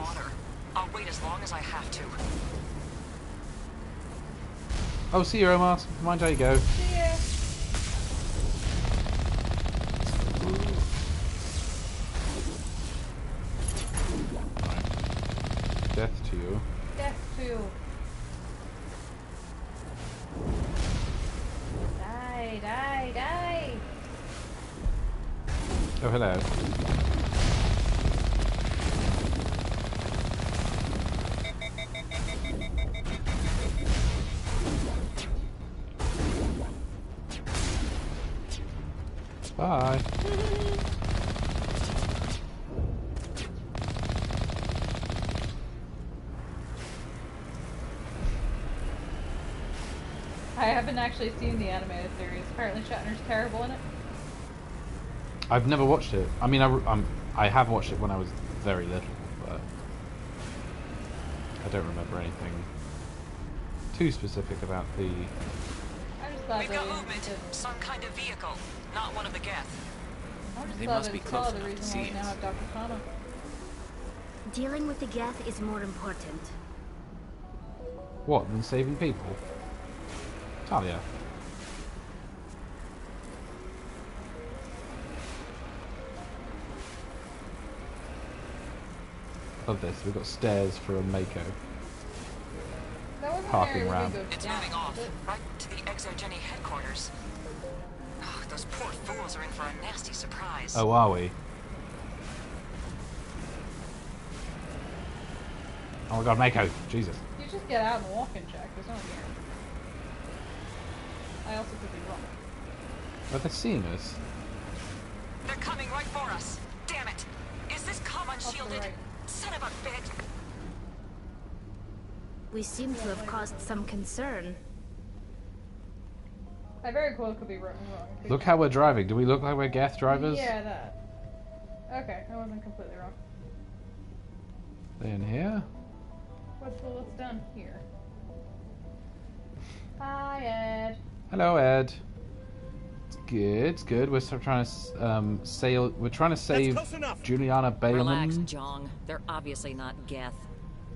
I'll wait as long as I have to. Oh, see you, Omar. Mind how you go. See ya. Death to you. Death to you. Die! Oh, hello. Bye. I haven't actually seen the animated series. Apparently Shatner's terrible in it. I've never watched it. I mean, I have watched it when I was very little, but I don't remember anything too specific about the... We've got movement. Some kind of vehicle. Not one of the Geth. They must be close enough to see us. Dealing with the Geth is more important. What, than saving people? Talia. Love this. We've got stairs for a Mako. Parking ramp. It's moving off, right to the Exogeny headquarters. Oh, those poor fools are in for a nasty surprise. Oh, are we? Oh my god, Mako! Jesus. You just get out and walk and check. There's no here. I also could be wrong. Are they seeing us? They're coming right for us. Damn it! Is this comm unshielded? Right. Son of a bitch! We seem to have caused some concern. I very well could be wrong. Look how we're driving. Do we look like we're Geth drivers? Yeah, that. Okay, I wasn't completely wrong. They in here? What's done here? Hi, Ed. Hello, Ed. It's good. It's good. We're trying to sail. We're trying to save Juliana Bailman. Relax, Jong. They're obviously not Geth.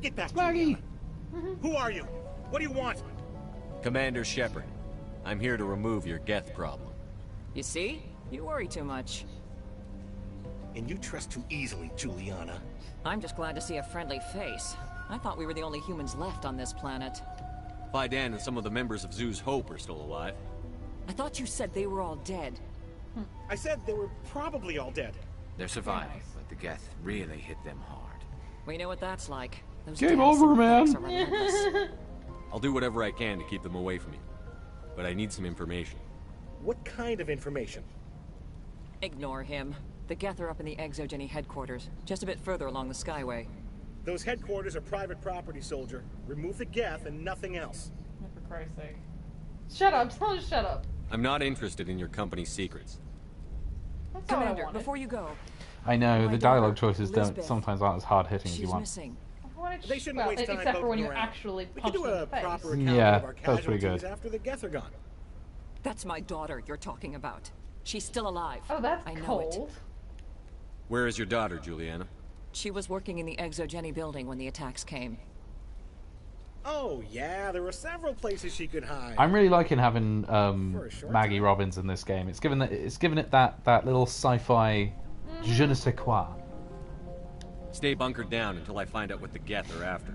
Get back, Maggie. Who are you? What do you want? Commander Shepard. I'm here to remove your Geth problem. You see? You worry too much. And you trust too easily, Juliana. I'm just glad to see a friendly face. I thought we were the only humans left on this planet. Faidan and some of the members of Zoo's Hope are still alive. I thought you said they were all dead. I said they were probably all dead. They're surviving, but the Geth really hit them hard. We know what that's like. Those Game over, man! I'll do whatever I can to keep them away from you. But I need some information. What kind of information? Ignore him. The Geth are up in the Exogeny headquarters, just a bit further along the Skyway. Those headquarters are private property, soldier. Remove the Geth and nothing else. For Christ's sake. Shut up, tell him to shut up. I'm not interested in your company's secrets. That's Commander, before you go... I know, the dialogue choices sometimes aren't as hard-hitting as you want. Missing. They shouldn't waste time except for when you actually punch them in the face. Proper account of our that's pretty good. after the Geth are gone. That's my daughter you're talking about. She's still alive. Oh, that's cold. Where is your daughter, Juliana? She was working in the Exogeny building when the attacks came. Oh, yeah, there were several places she could hide. I'm really liking having Maggie Robbins in this game. It's given it that little sci-fi je ne sais quoi. Stay bunkered down until I find out what the Geth are after.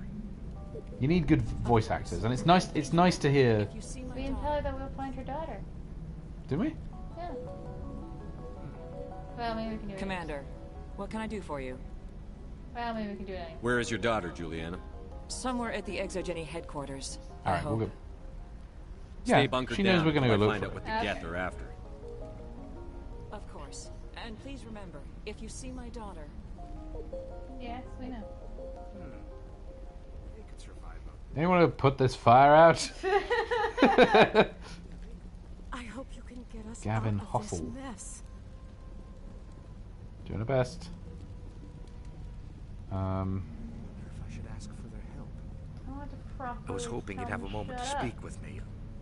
You need good voice actors, and it's nice to hear. We can tell her that we'll find her daughter. Do we? Yeah. Well, maybe we can do it. Commander, what can I do for you? Well, maybe we can do it anyway. Where is your daughter, Juliana? Somewhere at the Exogeny headquarters. All right, we'll go. Stay Yeah, bunkered she knows down we're going to go until I look find out for what her. the Geth are after. Of course. And please remember, if you see my daughter... Yes, we know. They could survive. Anyone want to put this fire out? I hope you can get us Gavin out of this Hoffel. mess. Doing her best. I wonder if I should ask for their help. I was hoping you'd have a moment to speak with me.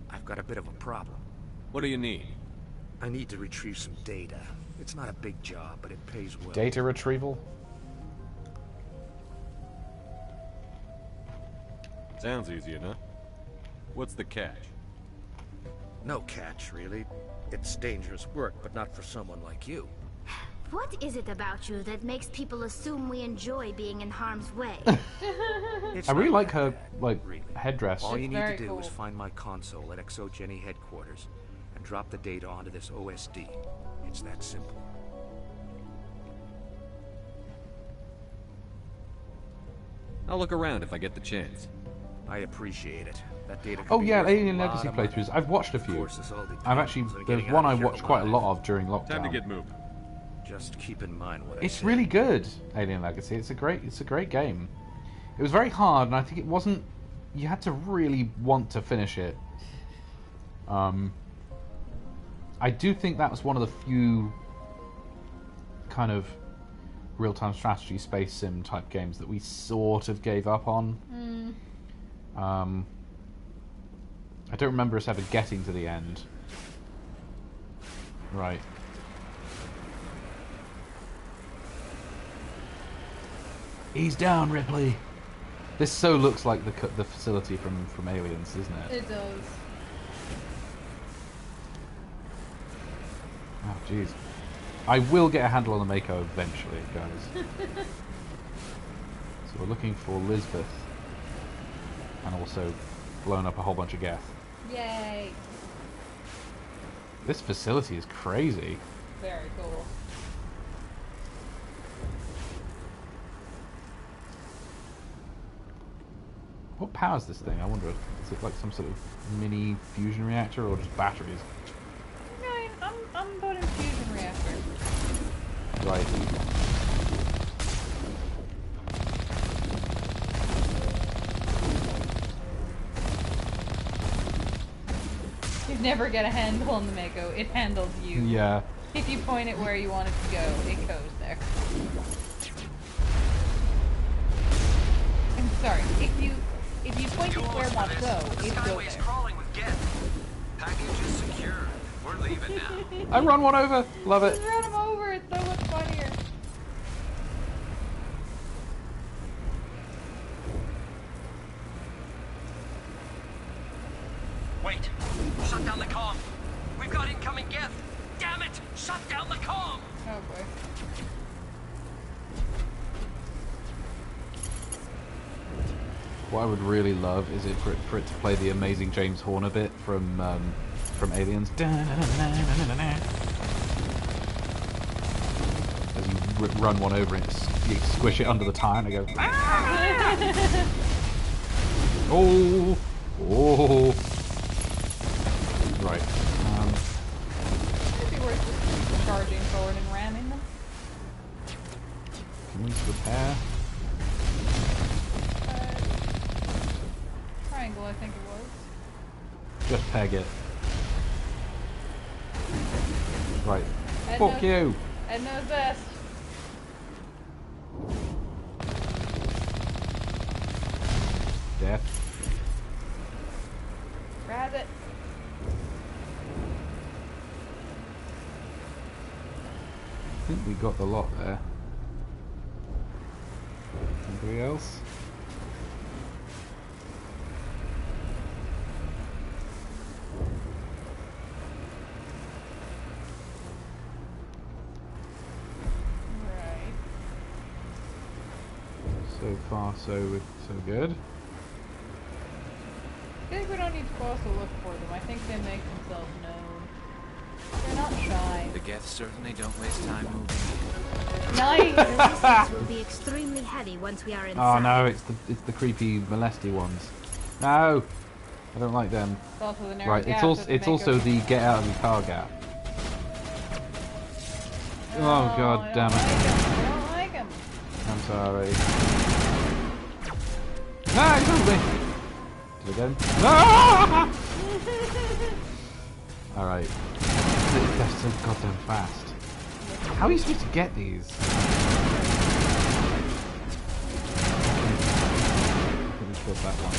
I've got a bit of a problem. What do you need? I need to retrieve some data. It's not a big job, but it pays well. Data retrieval? Sounds easy enough. What's the catch? No catch, really. It's dangerous work, but not for someone like you. What is it about you that makes people assume we enjoy being in harm's way? I really like her headdress. All you need to do is find my console at Exogeny headquarters and drop the data onto this OSD. It's that simple. I'll look around if I get the chance. I appreciate it. That data could Oh be yeah, worth a Alien lot Legacy of money. playthroughs. I've watched a few. course, this all depends I've actually on there's getting one out I of here watched quite a alive. lot of during lockdown. Time to get moving. Just keep in mind what I It's said. really good, Alien Legacy. It's a great game. It was very hard, and I think it wasn't. You had to really want to finish it. I do think that was one of the few kind of real-time strategy space sim type games that we sort of gave up on. I don't remember us ever getting to the end. Right. He's down, Ripley. This so looks like the facility from Aliens, doesn't it? It does. Oh, jeez. I will get a handle on the Mako eventually, guys. So we're looking for Lisbeth. And also blowing up a whole bunch of Geth. Yay! This facility is crazy. Very cool. What powers this thing? I wonder. Is it like some sort of mini fusion reactor or just batteries? No, I'm voting fusion reactor. Right. You never get a handle on the Mako. It handles you. Yeah. If you point it where you want it to go, it goes there. I'm sorry. If you point it where it wants to go, it goes there. Crawling with Geth. Package is secure. We're leaving now. I run one over. Love it. Just run him over. It's so much funnier. Wait. Shut down the comm. We've got incoming Geth. Damn it! Shut down the comm. Oh boy. What I would really love is for it to play the amazing James Horner bit from Aliens. As you run one over and you squish it under the tire and it goes. Oh, oh. Right. It'd be worth just charging forward and ramming them. Can we repair? Triangle, I think it was. Just peg it. Right. Ed Fuck you! Ed knows best. Death. Grab it. I think we got the lot there. Anybody else? So far, so good. I think we don't need to also look for them. I think they make themselves known. They're not shy. The Geth certainly don't waste time moving. Nice! The resistance will be extremely heavy once we are inside. Oh no, it's the creepy molesty ones. No, I don't like them. It's also the narrow Right, gap it's also the get out of the car gap. Oh god damn it! I don't like him. I'm sorry. No, he's over me. Do it again. Ah! All right. They're so goddamn fast. How are you supposed to get these? I think we killed that one.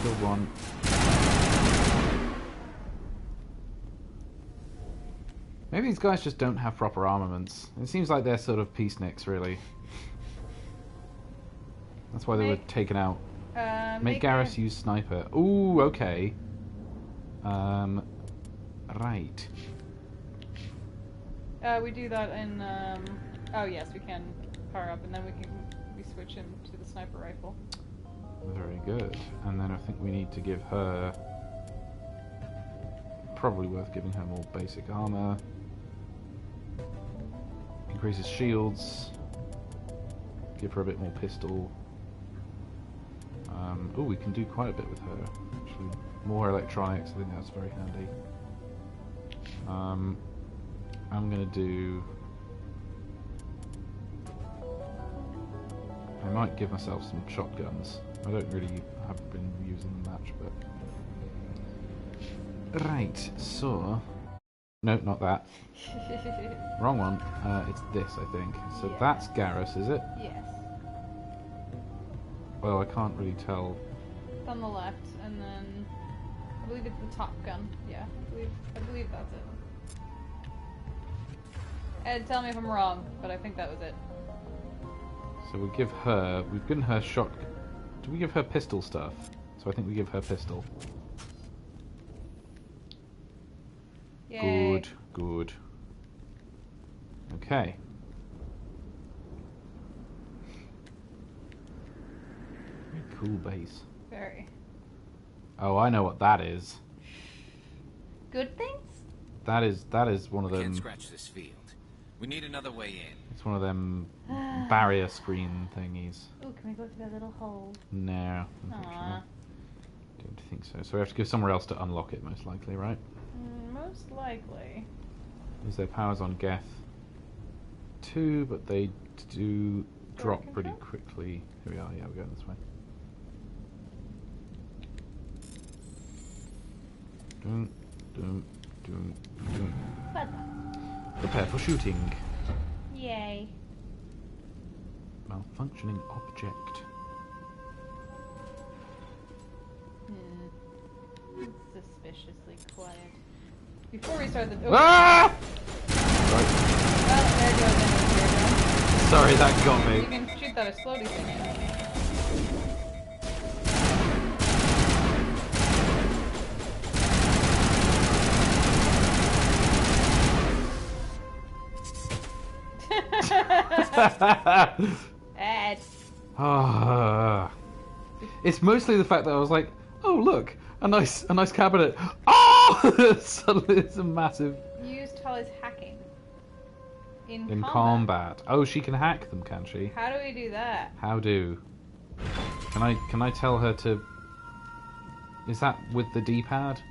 Killed one. Maybe these guys just don't have proper armaments. It seems like they're sort of peaceniks, really. That's why they were taken out. Make Garrus use sniper. Ooh, okay. Right. We do that in, oh yes, we can power up and then we switch him to the sniper rifle. Very good. And then I think we need to give her... Probably worth giving her more basic armor. Increases shields. Give her a bit more pistol. Oh, we can do quite a bit with her. Actually, more electronics. I think that's very handy. I'm gonna do... I might give myself some shotguns. I don't really have been using them much, but... Right, so... No, not that. Wrong one. It's this, I think. So that's Garrus, is it? Yes. Well, I can't really tell. It's on the left, and then I believe it's the Top Gun. Yeah, I believe that's it. Ed, tell me if I'm wrong, but I think that was it. So we've given her shot. Do we give her pistol stuff? So I think we give her pistol. Yay. Good. Okay. Very cool base. Very. Oh, I know what that is. Good things? That is one of them. Can't scratch this field. We need another way in. It's one of them barrier screen thingies. Oh, can we go through that little hole? No, unfortunately. Don't think so. So we have to go somewhere else to unlock it, most likely, right? Most likely. Is their powers on Geth 2, but they do drop pretty quickly. Here we are. Yeah, we're going this way. Dun, dun, dun, dun. Prepare for shooting. Yay. Malfunctioning object. Suspiciously quiet. Before we start the... Oh. Ah! Well, there goes. Sorry, that got me. You can shoot that exploding thing. Ed. It's mostly the fact that I was like, oh look, a nice cabinet. Oh! Suddenly it's a massive. Use Tully's hacking. In combat. Oh, she can hack them, can she? How do we do that? How do? Can I tell her to? Is that with the D-pad?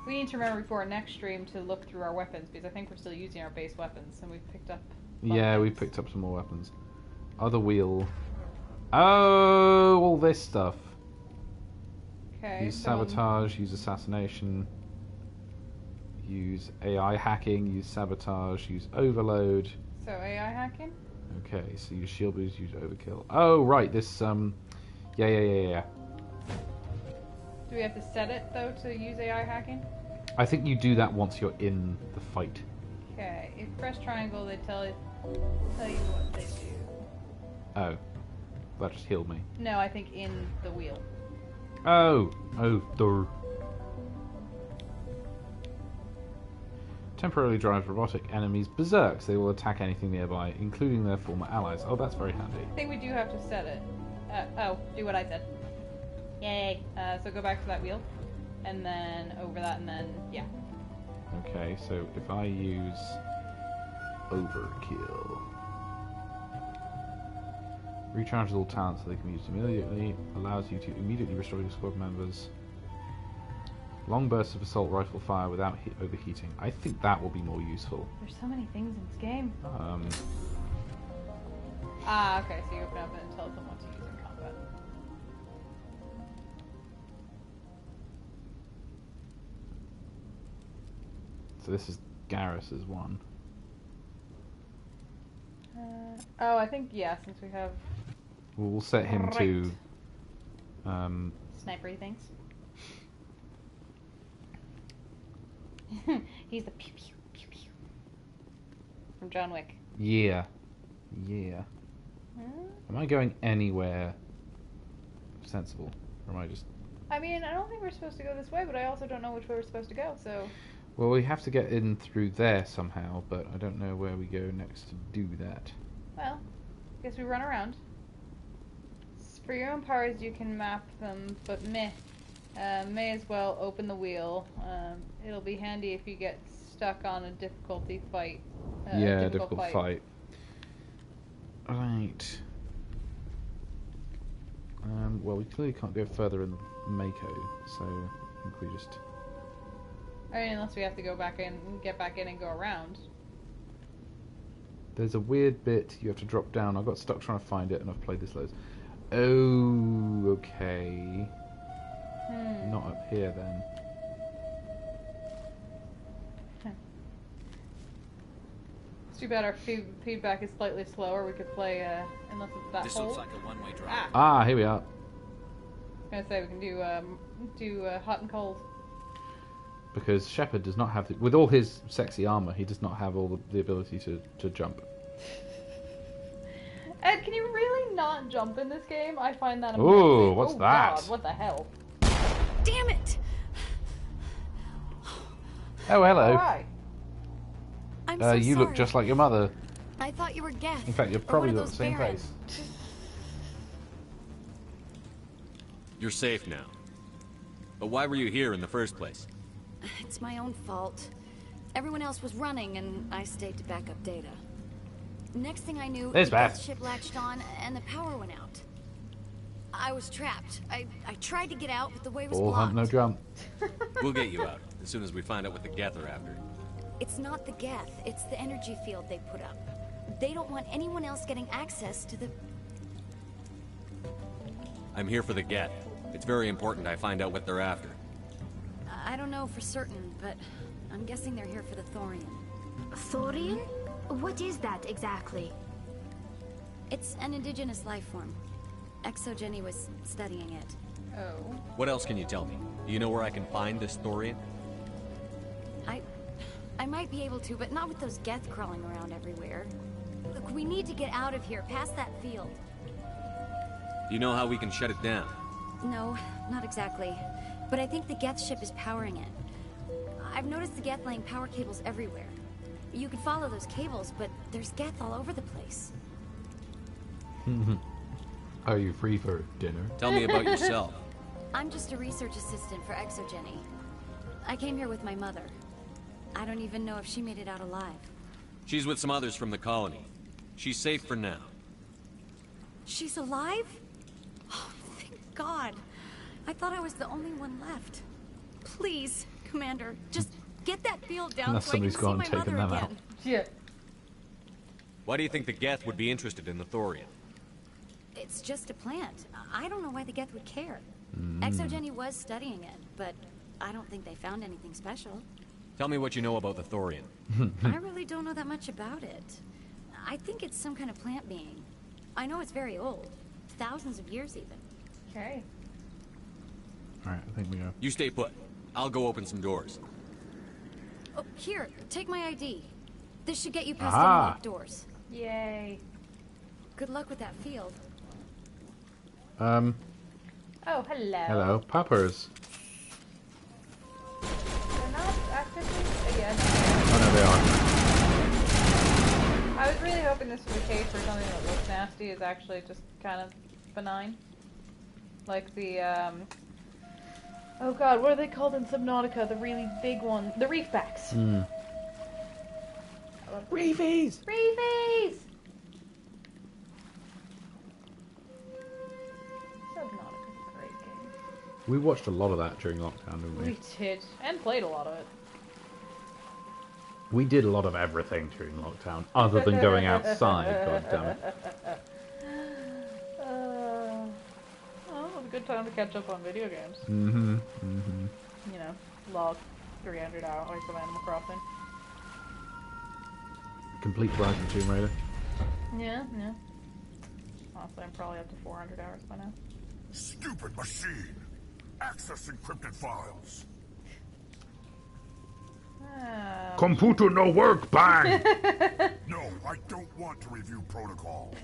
We need to remember before our next stream to look through our weapons, because I think we're still using our base weapons, and we've picked up... Yeah, we picked up some more weapons. Other wheel. Oh, all this stuff. Okay. Use sabotage, use assassination, use AI hacking, use sabotage, use overload. So AI hacking? Okay, so use shield boost, use overkill. Oh, right, this, yeah. Do we have to set it, though, to use AI hacking? I think you do that once you're in the fight. Okay, if you press triangle, they tell you what they do. Oh, that just healed me. No, I think in the wheel. Oh, duh. Temporarily drives robotic enemies berserk. They will attack anything nearby, including their former allies. Oh, that's very handy. I think we do have to set it. Do what I said. Yay. So go back to that wheel, and then over that, and then, yeah. Okay, so if I use overkill. Recharges all talents so they can be used immediately. Allows you to immediately restore your squad members. Long bursts of assault rifle fire without overheating. I think that will be more useful. There's so many things in this game. Okay, so you open up and it tells them what to use in combat. So this is Garrus's one. I think, yeah, since we have... We'll set him to... Snipery things. He's the pew pew pew pew from John Wick. Yeah. Am I going anywhere sensible? Or am I just... I mean, I don't think we're supposed to go this way, but I also don't know which way we're supposed to go, so... Well, we have to get in through there somehow, but I don't know where we go next to do that. Well, I guess we run around. For your own powers, you can map them, but may as well open the wheel. It'll be handy if you get stuck on a difficulty fight. Difficult fight. Right. Well, we clearly can't go further in Mako, so I think we just... I mean, unless we have to go back in, get back in and go around. There's a weird bit you have to drop down. I got stuck trying to find it, and I've played this loads. Oh, okay. Not not up here then. It's too bad our feedback is slightly slower. We could play unless it's that This hole. looks like a one-way drive. Ah, here we are. I was gonna say we can do hot and cold. Because Shepard does not have with all his sexy armor, he does not have all the ability to jump. Ed, can you really not jump in this game? I find that amazing. Ooh, what's that? God, what the hell? Damn it! Oh, hello. Hi. I'm so you sorry. look just like your mother. I thought you were Geth. In fact, you're or probably one got of the those same barons. face. You're safe now. But why were you here in the first place? It's my own fault. Everyone else was running, and I stayed to back up data. Next thing I knew, There's the Beth. Geth ship latched on, and the power went out. I was trapped. I tried to get out, but the way was All blocked. hump, no jump. We'll get you out as soon as we find out what the Geth are after. It's not the Geth. It's the energy field they put up. They don't want anyone else getting access to the... I'm here for the Geth. It's very important I find out what they're after. I don't know for certain, but I'm guessing they're here for the Thorian. Thorian? What is that exactly? It's an indigenous life form. ExoGenny was studying it. Oh. What else can you tell me? Do you know where I can find this Thorian? I might be able to, but not with those Geth crawling around everywhere. Look, we need to get out of here, past that field. Do you know how we can shut it down? No, not exactly. But I think the Geth ship is powering it. I've noticed the Geth laying power cables everywhere. You could follow those cables, but there's Geth all over the place. Are you free for dinner? Tell me about yourself. I'm just a research assistant for ExoGenny. I came here with my mother. I don't even know if she made it out alive. She's with some others from the colony. She's safe for now. She's alive? Oh, thank God. I thought I was the only one left. Please, Commander, just get that field down Unless so I can somebody's see gone my and taken mother them again. out. Yeah. Why do you think the Geth would be interested in the Thorian? It's just a plant. I don't know why the Geth would care. ExoGenny was studying it, but I don't think they found anything special. Tell me what you know about the Thorian. I really don't know that much about it. I think it's some kind of plant being. I know it's very old. Thousands of years even. Okay. Alright, I think we go. You stay put. I'll go open some doors. Oh, here, take my ID. This should get you past Aha. any locked doors. Yay. Good luck with that field. Oh, hello. Hello, poppers. They're not actively... Again. Oh no, they are. I was really hoping this was the case where something that looks nasty is actually just kind of benign. Like the, oh god, what are they called in Subnautica? The really big one. The reefbacks. Reefies! Reefies! Subnautica's a great game. We watched a lot of that during lockdown, didn't we? We did. And played a lot of it. We did a lot of everything during lockdown, other than going outside, god damn it. Well, it was a good time to catch up on video games. You know, log 300 hours of Animal Crossing. Complete Rise of Tomb Raider. Yeah. Honestly, I'm probably up to 400 hours by now. Stupid machine! Access encrypted files! Computer no work, bang! No, I don't want to review protocol.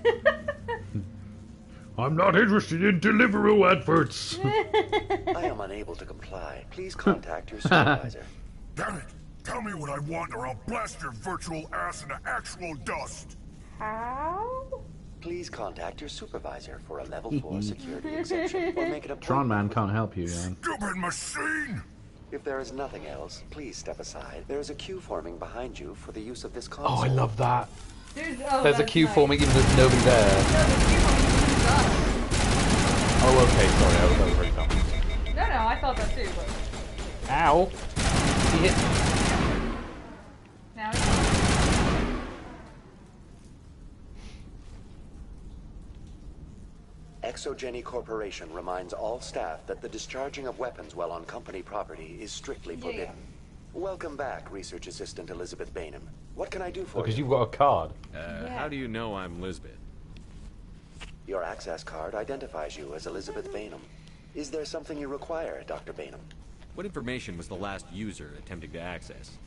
I'm not interested in Deliveroo adverts. I am unable to comply. Please contact your supervisor. Damn it! Tell me what I want or I'll blast your virtual ass into actual dust! How? Please contact your supervisor for a level 4 security exception or make an appointment. Tron Man can't help you, Jan. Stupid machine! If there is nothing else, please step aside. There is a queue forming behind you for the use of this console. Oh, I love that. There's a queue forming even with nobody there. Oh, okay, sorry, I was over it. No, I thought that too, but... Ow! He hit me. Now Exogeny Corporation reminds all staff that the discharging of weapons while on company property is strictly forbidden. Welcome back, Research Assistant Elizabeth Bainham. What can I do for you? Because you've got a card. How do you know I'm Lisbeth? Your access card identifies you as Elizabeth Bainham. Is there something you require, Dr. Bainham? What information was the last user attempting to access?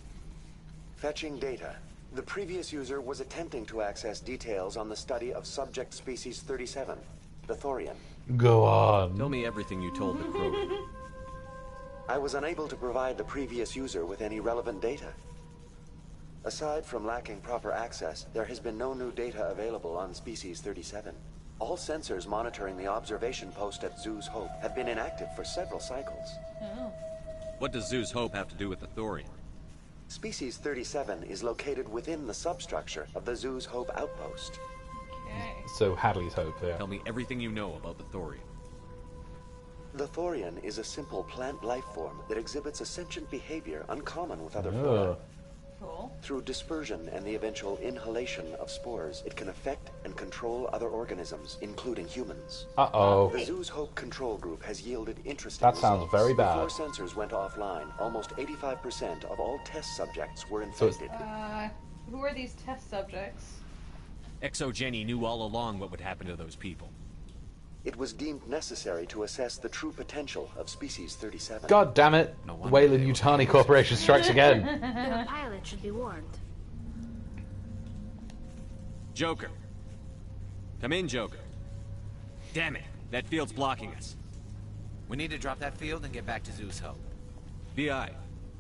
Fetching data. The previous user was attempting to access details on the study of subject species 37, the Thorian. Go on. Tell me everything you told the crew. I was unable to provide the previous user with any relevant data. Aside from lacking proper access, there has been no new data available on species 37. All sensors monitoring the observation post at Zhu's Hope have been inactive for several cycles. Oh. What does Zhu's Hope have to do with the Thorian? Species 37 is located within the substructure of the Zhu's Hope outpost. Okay. So Hadley's Hope, yeah. Tell me everything you know about the Thorian. The Thorian is a simple plant life form that exhibits a sentient behavior uncommon with other flora. Cool. Through dispersion and the eventual inhalation of spores, it can affect and control other organisms, including humans. Uh-oh. The Zhu's Hope control group has yielded interesting That sounds results. very bad. Before sensors went offline, almost 85% of all test subjects were infected. Who are these test subjects? Exogeny knew all along what would happen to those people. It was deemed necessary to assess the true potential of species 37. God damn it! No Weyland-Yutani Corporation strikes again. The pilot should be warned. Joker. Come in, Joker. Damn it, that field's blocking us. We need to drop that field and get back to Zhu's Hope. VI,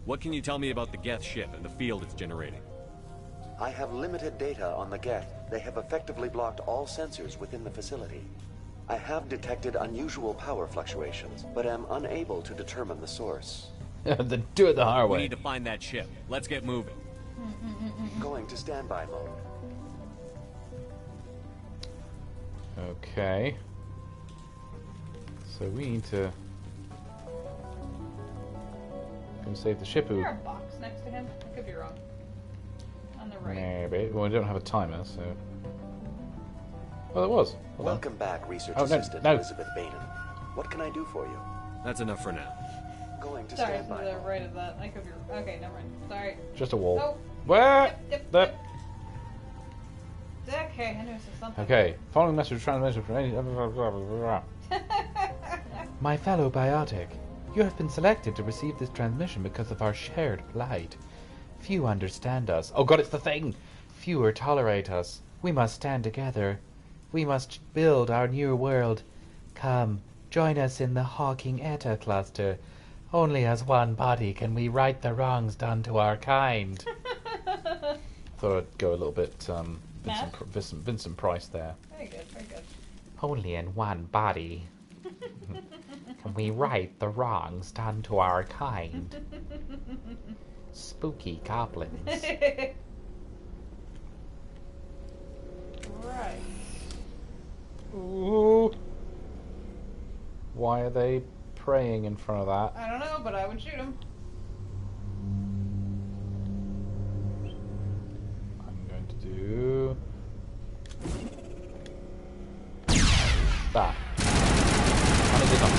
what can you tell me about the Geth ship and the field it's generating? I have limited data on the Geth. They have effectively blocked all sensors within the facility. I have detected unusual power fluctuations, but am unable to determine the source. Then do it the hard way. We need to find that ship. Let's get moving. Going to standby mode. Okay. So we need to go and save the ship. Is there a box next to him? I could be wrong. On the right. Maybe. Well, we don't have a timer, so... Oh, there was. Welcome back, Research Assistant Elizabeth Bainham. What can I do for you? That's enough for now. Going to Sorry, stand by. to the right of that. I could be... Okay, never mind. Sorry. Just a wall. Oh. Where? Yep. Okay, I knew it was something. Okay, following message transmitted from any... My fellow biotic, you have been selected to receive this transmission because of our shared plight. Few understand us. Oh god, it's the thing! Fewer tolerate us. We must stand together. We must build our new world. Come, join us in the Hawking Eta cluster. Only as one body can we right the wrongs done to our kind. Thought I'd go a little bit Vincent Price there. Very good, very good. Only in one body can we right the wrongs done to our kind. Spooky goblins. Right. Ooh. Why are they praying in front of that? I don't know, but I would shoot him. I'm going to do that. And it did not.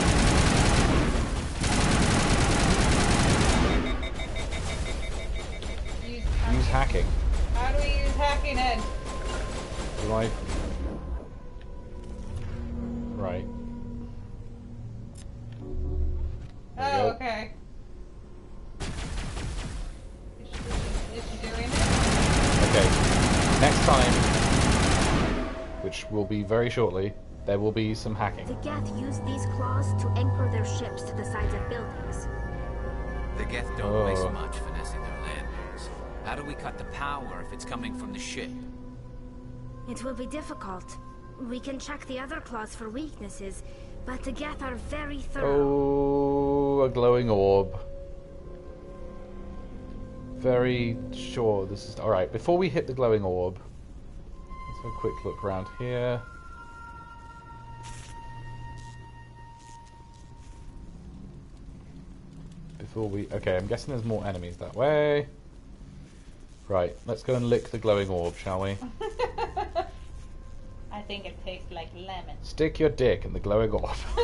Use hacking. How do we use hacking, Ed? Do I? Right. Oh, okay. Is she doing it? Okay. Next time, which will be very shortly, there will be some hacking. The Geth use these claws to anchor their ships to the sides of buildings. The Geth don't waste much finessing their landings. How do we cut the power if it's coming from the ship? It will be difficult. We can check the other claws for weaknesses, but the Geth are very thorough. Oh, a glowing orb. Very sure this is... Alright, before we hit the glowing orb, let's have a quick look around here. Before we... Okay, I'm guessing there's more enemies that way. Right, let's go and lick the glowing orb, shall we? I think it tastes like lemon. Stick your dick in the glowing orb. Do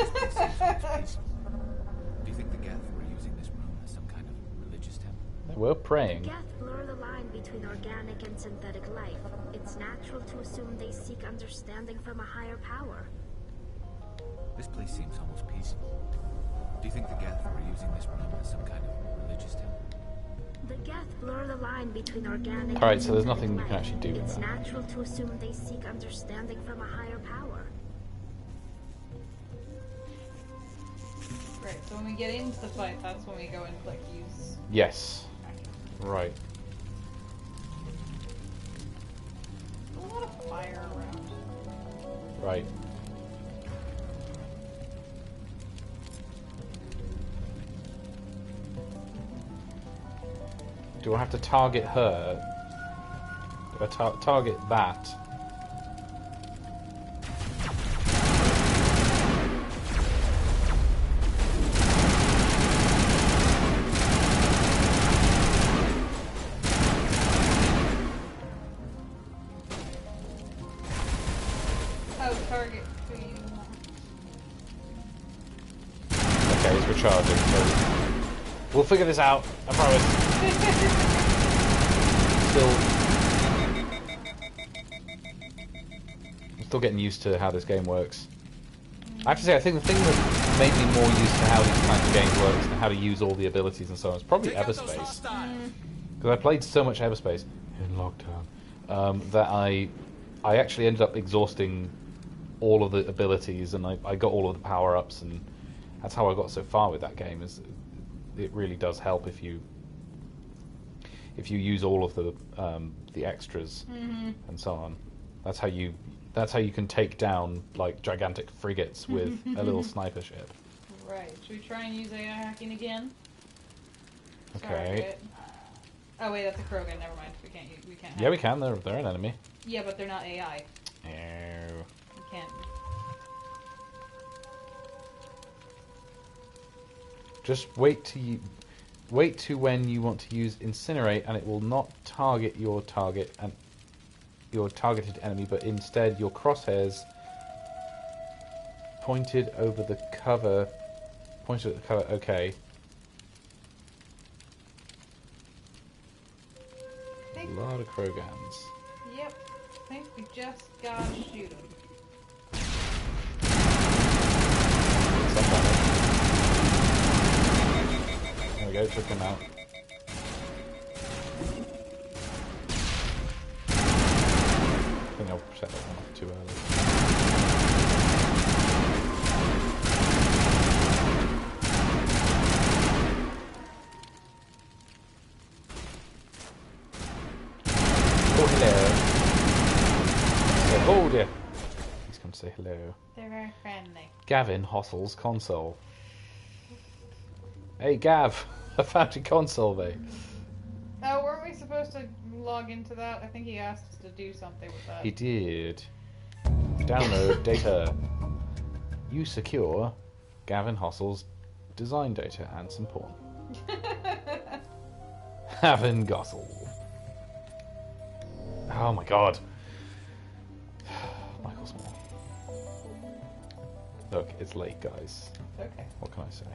you think the Geth were using this room as some kind of religious temple? They were praying. The Geth blur the line between organic and synthetic life. It's natural to assume they seek understanding from a higher power. This place seems almost peaceful. Do you think the Geth were using this room as some kind of religious temple? The Geth blur the line between organic and Alright, so there's nothing synthetic you can life. actually do with It's that. natural to assume they seek understanding from a higher power. Right, so when we get into the fight, that's when we go and click use. Yes. Right. A lot of fire around. Right. Do I have to target her? Do I target that? Oh, target who you want. Okay, it's recharging, so we'll figure this out, I promise. I'm still getting used to how this game works. I have to say, I think the thing that made me more used to how these kinds of games work and how to use all the abilities and so on is probably Everspace. Because I played so much Everspace in lockdown that I actually ended up exhausting all of the abilities, and I got all of the power-ups, and that's how I got so far with that game. Is it really does help if you use all of the extras and so on. That's how you can take down like gigantic frigates with a little sniper ship. Right. Should we try and use AI hacking again? Okay. Target. Oh wait, that's a Krogan. Never mind. We can't. We can't. Yeah, we can. They're an enemy. Yeah, but they're not AI. No. We can't. Just wait to when you want to use incinerate, and it will not target your target and your targeted enemy, but instead your crosshairs pointed over the cover. Pointed at the cover. Okay. A lot of Krogans. Yep. I think we just gotta shoot them. There we go, took him out. I think I'll set that one off too early. Oh, hello. Oh dear. He's come to say hello. They're very friendly. Gavin Hostle's console. Hey Gav, I found your console, mate. Oh, weren't we supposed to log into that? I think he asked us to do something with that. He did. Download data. You secure Gavin Hostle's design data and some porn. Gavin Gossel. Oh my god. Michael Small. Look, it's late, guys. Okay. What can I say?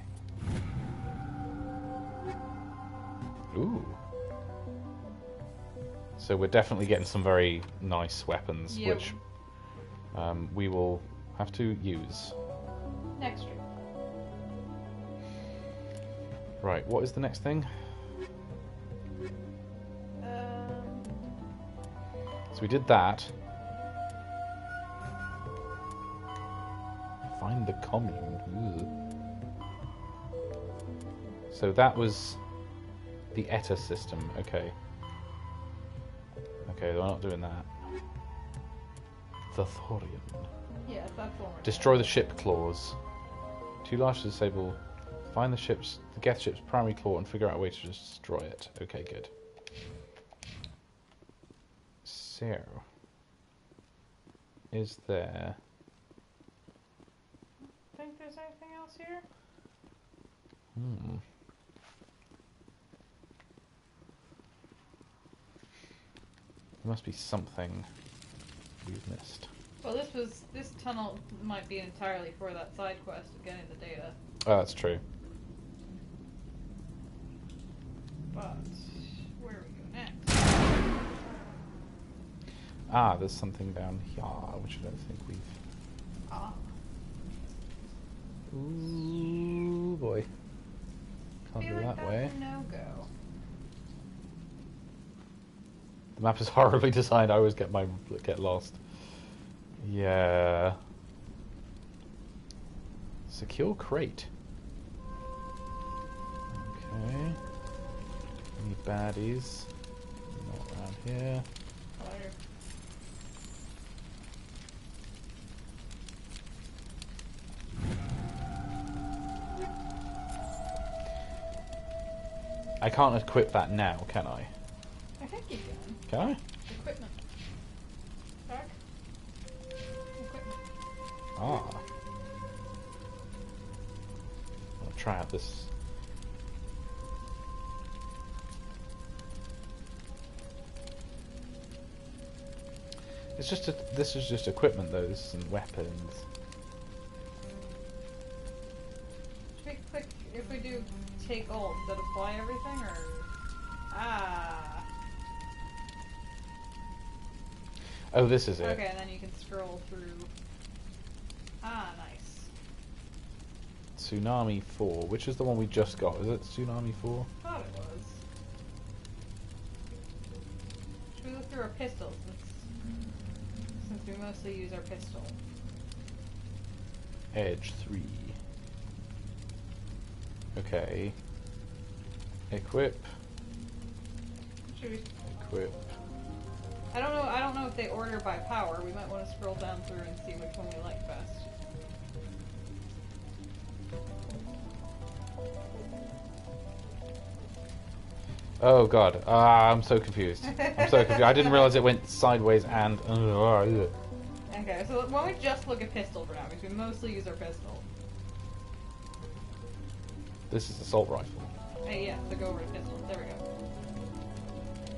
Ooh. So we're definitely getting some very nice weapons, Yep. which we will have to use. Next stream. Right, what is the next thing? So we did that. Find the commune. Ooh. So that was the ETA system. Okay. Okay, we're not doing that. The Thorium. Yeah, that's one. Destroy the ship claws. Too large to disable. Find the Geth ship's primary claw and figure out a way to destroy it. Okay, good. So, is there? Think there's anything else here? There must be something we've missed. Well, this tunnel might be entirely for that side quest of getting the data. Oh, that's true. But where do we go next? Ah, there's something down here, which I don't think we've... Ah. Ooh, boy. Can't go that way. No-go. The map is horribly designed. I always get lost. Yeah. Secure crate. Okay. Any baddies? Not around here. I can't equip that now, can I? I think you can. Can I? Equipment. Back. Equipment. Ah. I'll try out this. It's just this is just equipment though. This isn't weapons. Should we click if we do take alt? Does that apply everything or? Ah. Oh, this is it. Okay, and then you can scroll through. Ah, nice. Tsunami 4, which is the one we just got. Is it Tsunami 4? I thought it was. Should we look through our pistols since we mostly use our pistol? Edge 3. Okay. Equip. Should we? Equip. I don't know if they order by power. We might want to scroll down through and see which one we like best. Oh god, I'm so confused. I'm so confused. I didn't realize it went sideways and... Okay, so why don't we just look at pistol for now, because we mostly use our pistol. This is assault rifle. Hey, yeah, so go over to pistol. There we go.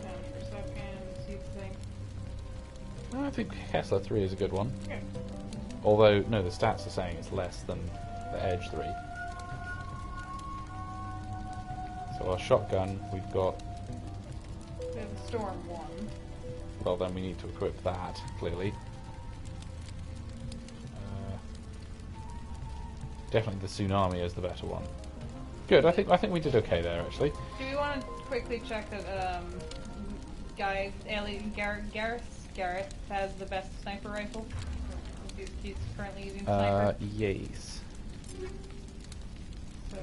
Down for a second, see the thing. I think Kessler 3 is a good one. Okay. Although, no, the stats are saying it's less than the Edge 3. So our shotgun, we've got... We have a Storm 1. Well, then we need to equip that, clearly. Definitely the Tsunami is the better one. Good, I think we did okay there, actually. Do we want to quickly check that Gareth has the best sniper rifle? He's currently using sniper. Yes. So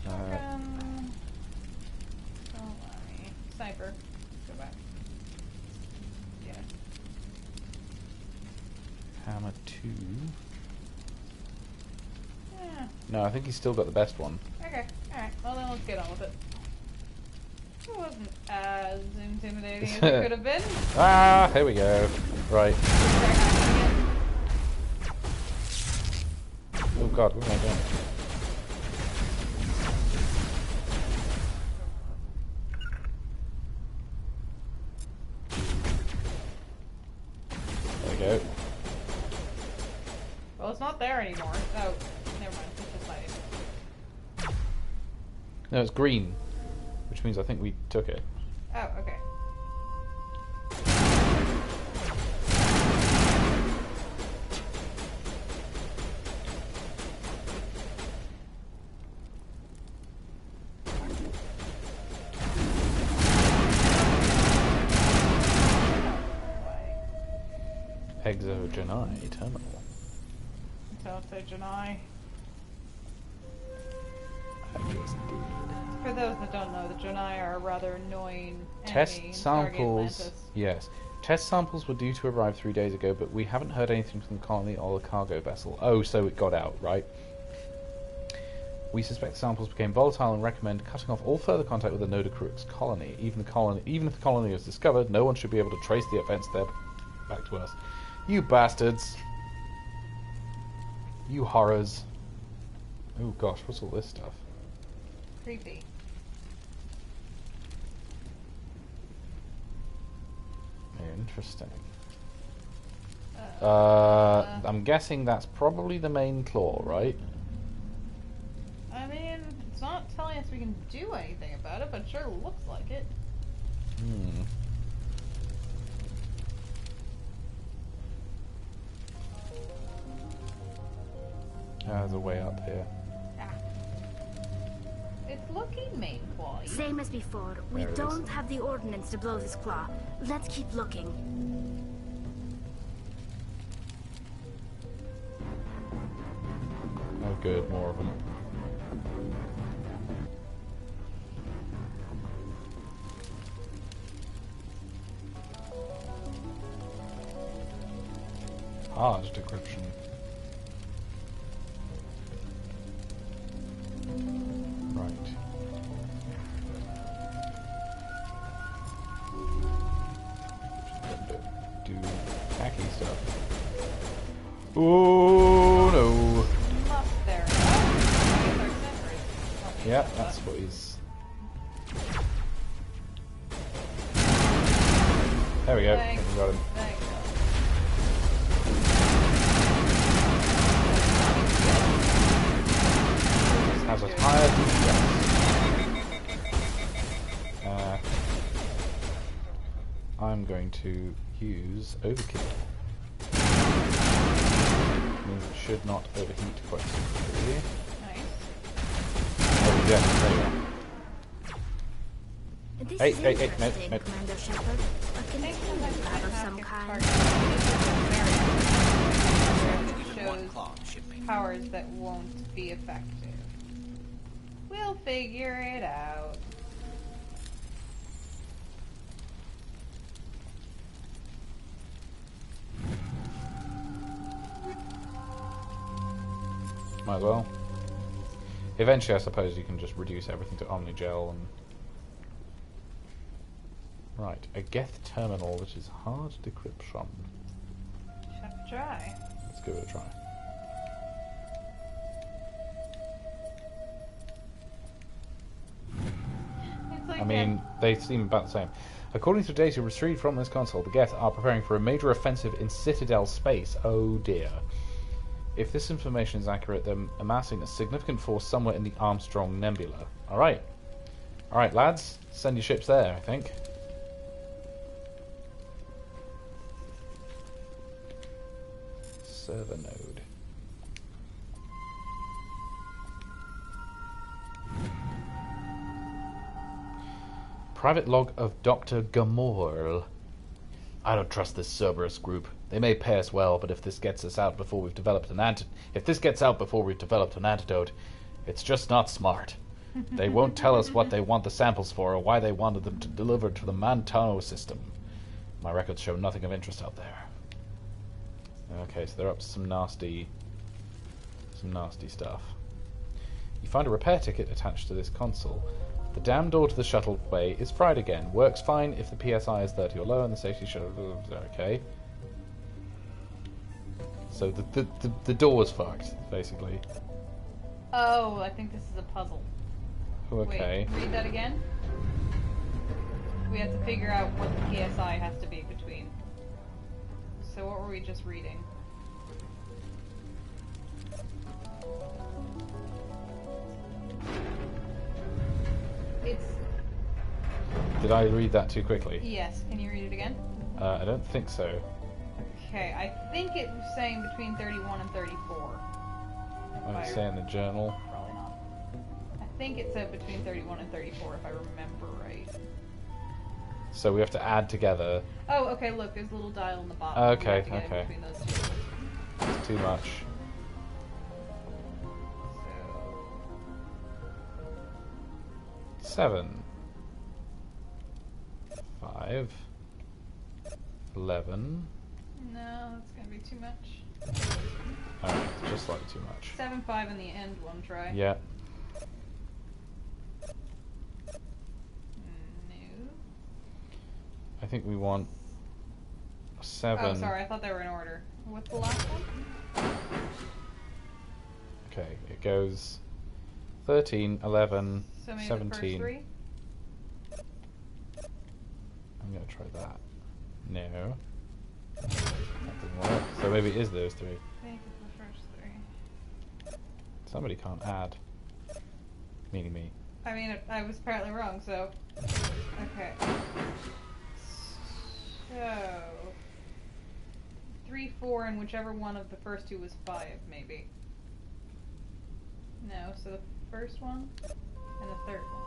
shotgun. Sniper. Go back. Yeah. Hammer 2. Yeah. No, I think he's still got the best one. Okay. Alright. Well then let's get on with it. It wasn't as intimidating as it could have been. Ah, here we go. Right. Oh god, what am I doing? There we go. Well, it's not there anymore. Oh, never mind. It's just lighting. No, it's green, which means I think we took it. Oh, okay. Exo Janai terminal. So say Janai. For those that don't know, the Janai are a rather annoying Test enemy in samples. Stargate Atlantis. Yes. Test samples were due to arrive 3 days ago, but we haven't heard anything from the colony or the cargo vessel. Oh, so it got out, right? We suspect the samples became volatile and recommend cutting off all further contact with the Nodacrux colony. Even if the colony is discovered, no one should be able to trace the events there back to us. You bastards! You horrors! Oh gosh, what's all this stuff? Creepy. Interesting. I'm guessing that's probably the main claw, right? I mean, it's not telling us we can do anything about it, but it sure looks like it. Hmm. There's a way up here. It's looking main claw. Same as before. We don't have the ordnance to blow this claw. Let's keep looking. Oh good, more of them. Hard decryption. Right. Do tacky stuff. Oh no! Yeah, that's what he's. There we go. We got him. Has a higher DPS. I'm going to use overkill. Means it should not overheat quite so quickly. Oh yeah, there you are. Hey, no. Commander Shepard. A containment lab of some kind. Shows powers that won't be effective. We'll figure it out. Might as well. Eventually, I suppose you can just reduce everything to Omnigel and... Right, a Geth terminal, which is hard decryption. Have a try. Let's give it a try. Like I mean, they seem about the same. According to data retrieved from this console, the Geth are preparing for a major offensive in Citadel space. Oh dear. If this information is accurate, they're amassing a significant force somewhere in the Armstrong Nebula. Alright. Alright, lads. Send your ships there, I think. Server node. Private log of Dr. Gamorl. I don't trust this Cerberus group. They may pay us well, but if this gets out before we've developed an antidote, it's just not smart. They won't tell us what they want the samples for or why they wanted them to deliver to the Mantano system. My records show nothing of interest out there. Okay, so they're up to some nasty stuff. You find a repair ticket attached to this console. The dam door to the shuttle bay is fried again. Works fine if the PSI is 30 or lower and the safety shuttle... Okay. So the door's fucked, basically. Oh, I think this is a puzzle. Okay. Wait, read that again? We have to figure out what the PSI has to be between. So what were we just reading? It's... Did I read that too quickly? Yes. Can you read it again? I don't think so. Okay, I think it was saying between 31 and 34. I was saying the journal. Probably not. I think it said between 31 and 34 if I remember right. So we have to add together. Oh, okay, look, there's a little dial in the bottom. Okay, okay. Between those two. It's too much. So... 7. 5. 11. No, that's gonna be too much. Alright, just slightly too much. 7, 5 in the end one try. Yeah. No. I think we want 7. Oh, sorry, I thought they were in order. What's the last one? Okay, it goes 13, 11, so maybe 17. The first 3? I'm gonna try that. No. That didn't work. So maybe it is those three. I think it's the first three. Somebody can't add. Meaning me. I mean, I was apparently wrong, so... Okay. So... 3, 4, and whichever one of the first two was 5, maybe. No, so the first one and the third one.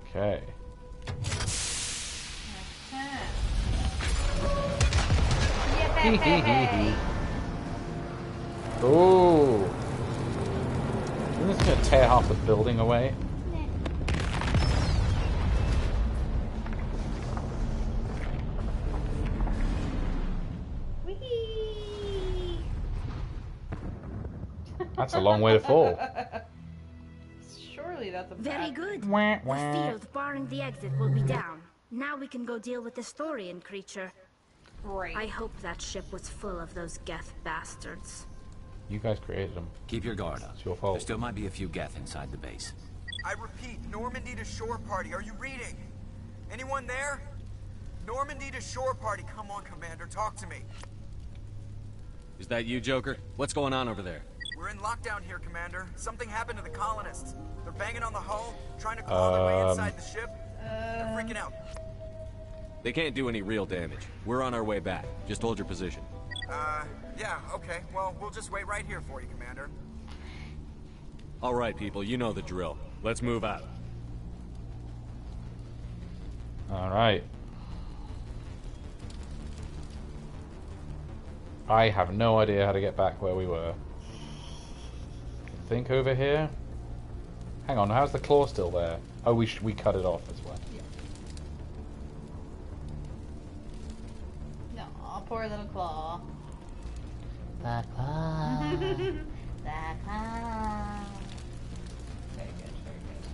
Okay. Oh! Isn't this gonna tear half the building away? That's a long way to fall. Surely that's a very good. Wah, The field barring the exit will be down. Now we can go deal with the Thorian creature. Great. I hope that ship was full of those Geth bastards. You guys created them. Keep your guard up. It's your fault. There still might be a few Geth inside the base. I repeat, Normandy to shore party. Are you reading? Anyone there? Normandy to shore party. Come on, Commander. Talk to me. Is that you, Joker? What's going on over there? We're in lockdown here, Commander. Something happened to the colonists. They're banging on the hull, trying to claw their way inside the ship. They're freaking out. They can't do any real damage. We're on our way back. Just hold your position. Yeah, okay. Well, we'll just wait right here for you, Commander. All right, people, you know the drill. Let's move out. All right. I have no idea how to get back where we were. I think over here. Hang on, how's the claw still there? Oh, we cut it off as well. Yeah. No, poor little claw. The claw. The claw. Very good, very good.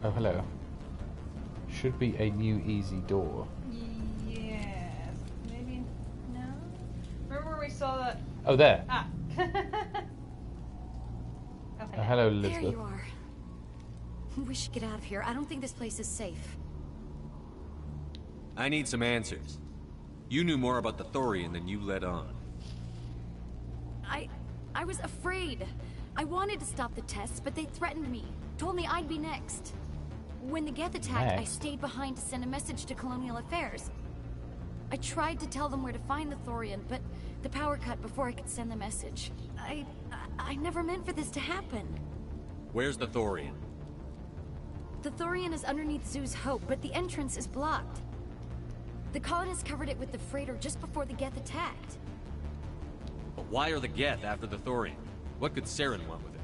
Oh, hello. Should be a new easy door. Yes. Maybe. No? Remember where we saw that? Oh, there. Ah. Oh, hello, Elizabeth. There you are. We should get out of here. I don't think this place is safe. I need some answers. You knew more about the Thorian than you let on. I was afraid. I wanted to stop the tests, but they threatened me. Told me I'd be next. When the Geth attacked, I stayed behind to send a message to Colonial Affairs. I tried to tell them where to find the Thorian, but the power cut before I could send the message. I never meant for this to happen. Where's the Thorian? The Thorian is underneath Zoo's Hope, but the entrance is blocked. The colonists covered it with the freighter just before the Geth attacked. But why are the Geth after the Thorian? What could Saren want with it?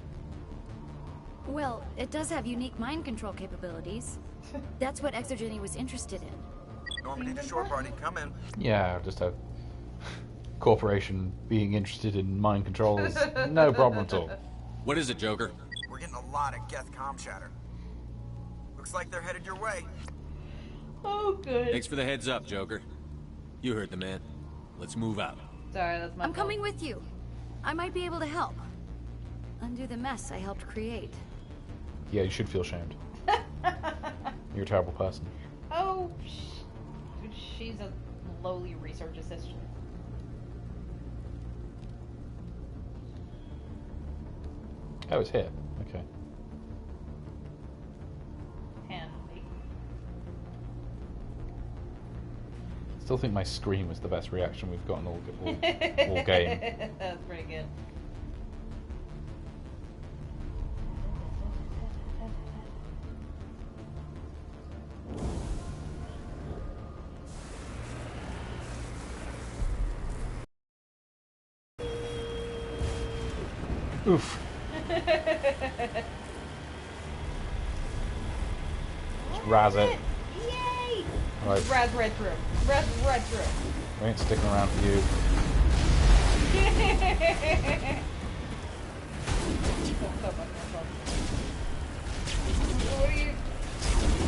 Well, it does have unique mind control capabilities. That's what Exogeny was interested in. Normandy to shore party, come in. Yeah, just a corporation being interested in mind control is no problem at all. What is it, Joker? We're getting a lot of Geth comm chatter. Looks like they're headed your way. Oh, good. Thanks for the heads up, Joker. You heard the man. Let's move out. Sorry, that's my I'm fault. coming with you. I might be able to help. Undo the mess I helped create. Yeah, you should feel shamed. You're a terrible person. Oh, she's a lowly research assistant. Oh, it's here. Okay. Handy. Still think my scream was the best reaction we've gotten all game. That's pretty good. Oof. Let's razz it. Yay! Right. Razz right through. Razz right through. We ain't sticking around for you.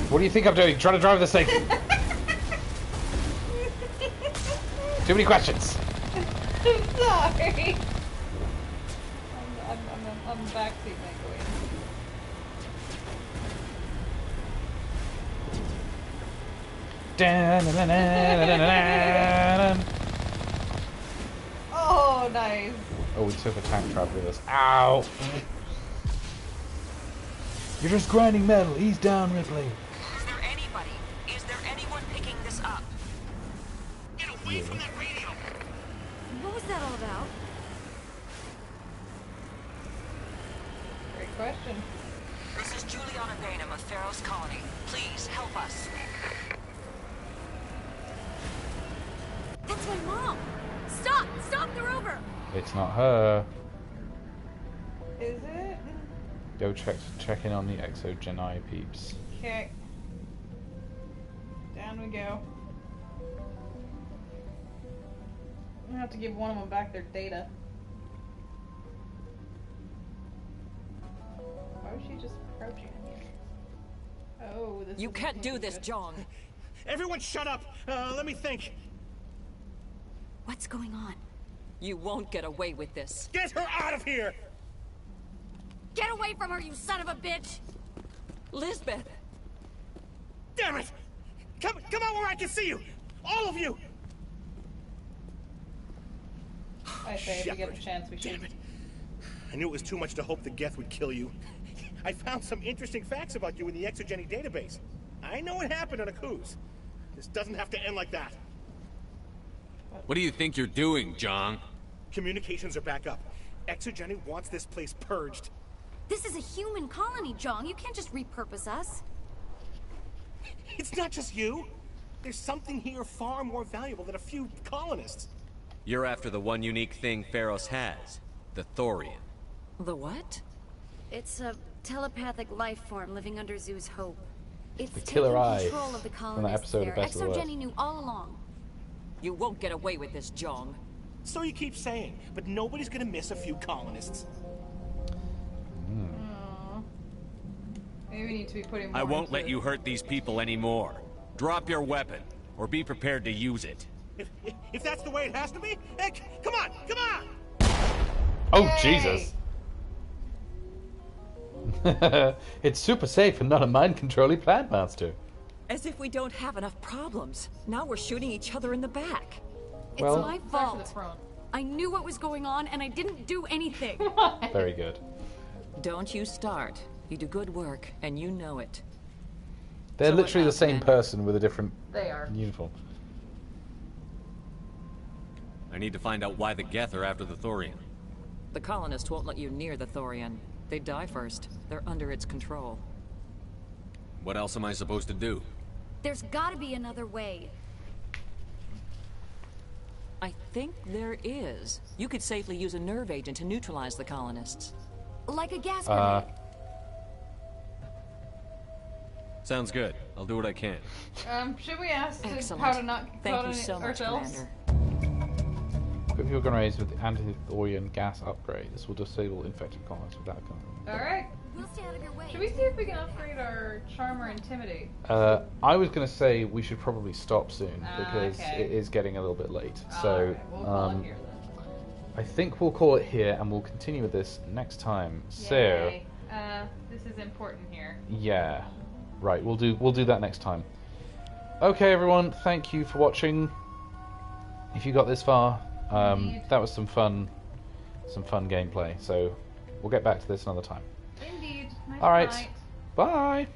What do you think I'm doing? Trying to drive this thing? Too many questions. I'm sorry. I'm backseat queen. Oh, nice. Oh, we took a tank trap with us. Ow! You're just grinding metal. He's down, Ripley. Is there anybody? Is there anyone picking this up? Get away from that radio! What was that all about? Great question. This is Juliana Bainham of Pharaoh's Colony. Please, help us. That's my mom! Stop! Stop the rover! It's not her. Is it? Go check in on the Exogeni peeps. Okay. Down we go. I'm gonna have to give one of them back their data. Why was she just approaching me? Oh, this. You can't do this, John. Everyone, shut up. Let me think. What's going on? You won't get away with this. Get her out of here! Get away from her, you son of a bitch! Lisbeth! Damn it! Come out where I can see you! All of you! I say, if we get a chance, we should. Damn it. I knew it was too much to hope the Geth would kill you. I found some interesting facts about you in the Exogeny database. I know it happened on Akuz. This doesn't have to end like that. What do you think you're doing, John? Communications are back up. Exogeny wants this place purged. This is a human colony, Jong. You can't just repurpose us. It's not just you. There's something here far more valuable than a few colonists. You're after the one unique thing Pharos has. The Thorian. The what? It's a telepathic life form living under Zoo's hope. It's the killer eye control of the from that episode there. of Best of the Worst. Exogeny knew all along. You won't get away with this, Jong. So you keep saying, but nobody's gonna miss a few colonists. Maybe we need to be putting more I won't let you hurt these people anymore. Drop your weapon, or be prepared to use it. If that's the way it has to be, heck, come on! Oh, Yay. Jesus. It's super safe and not a mind-controlling plant master. As if we don't have enough problems. Now we're shooting each other in the back. It's Well, my fault. I knew what was going on and I didn't do anything. very good. Don't you start. You do good work, and you know it. They're So literally what the same happened? person with a different They are. uniform. I need to find out why the Geth are after the Thorian. The colonists won't let you near the Thorian. They die first. They're under its control. What else am I supposed to do? There's gotta be another way. I think there is. You could safely use a nerve agent to neutralize the colonists. Like a gas grenade. Sounds good. I'll do what I can. Should we ask Excellent. how to not Thank you so much, ourselves? Commander. Equip your grenades with the anti-Thorian gas upgrade. This will disable infected colonists without Alright. We'll stay out of your way. Should we see if we can upgrade our Charm or Intimidate? I was going to say we should probably stop soon because okay. it is getting a little bit late. So Alright, we'll call it here I think we'll call it here and we'll continue with this next time. So Yay. This is important here. yeah, right. We'll do that next time. Okay, everyone. Thank you for watching. If you got this far, that was some fun gameplay. So we'll get back to this another time. Indeed. Nice All right. night. Bye.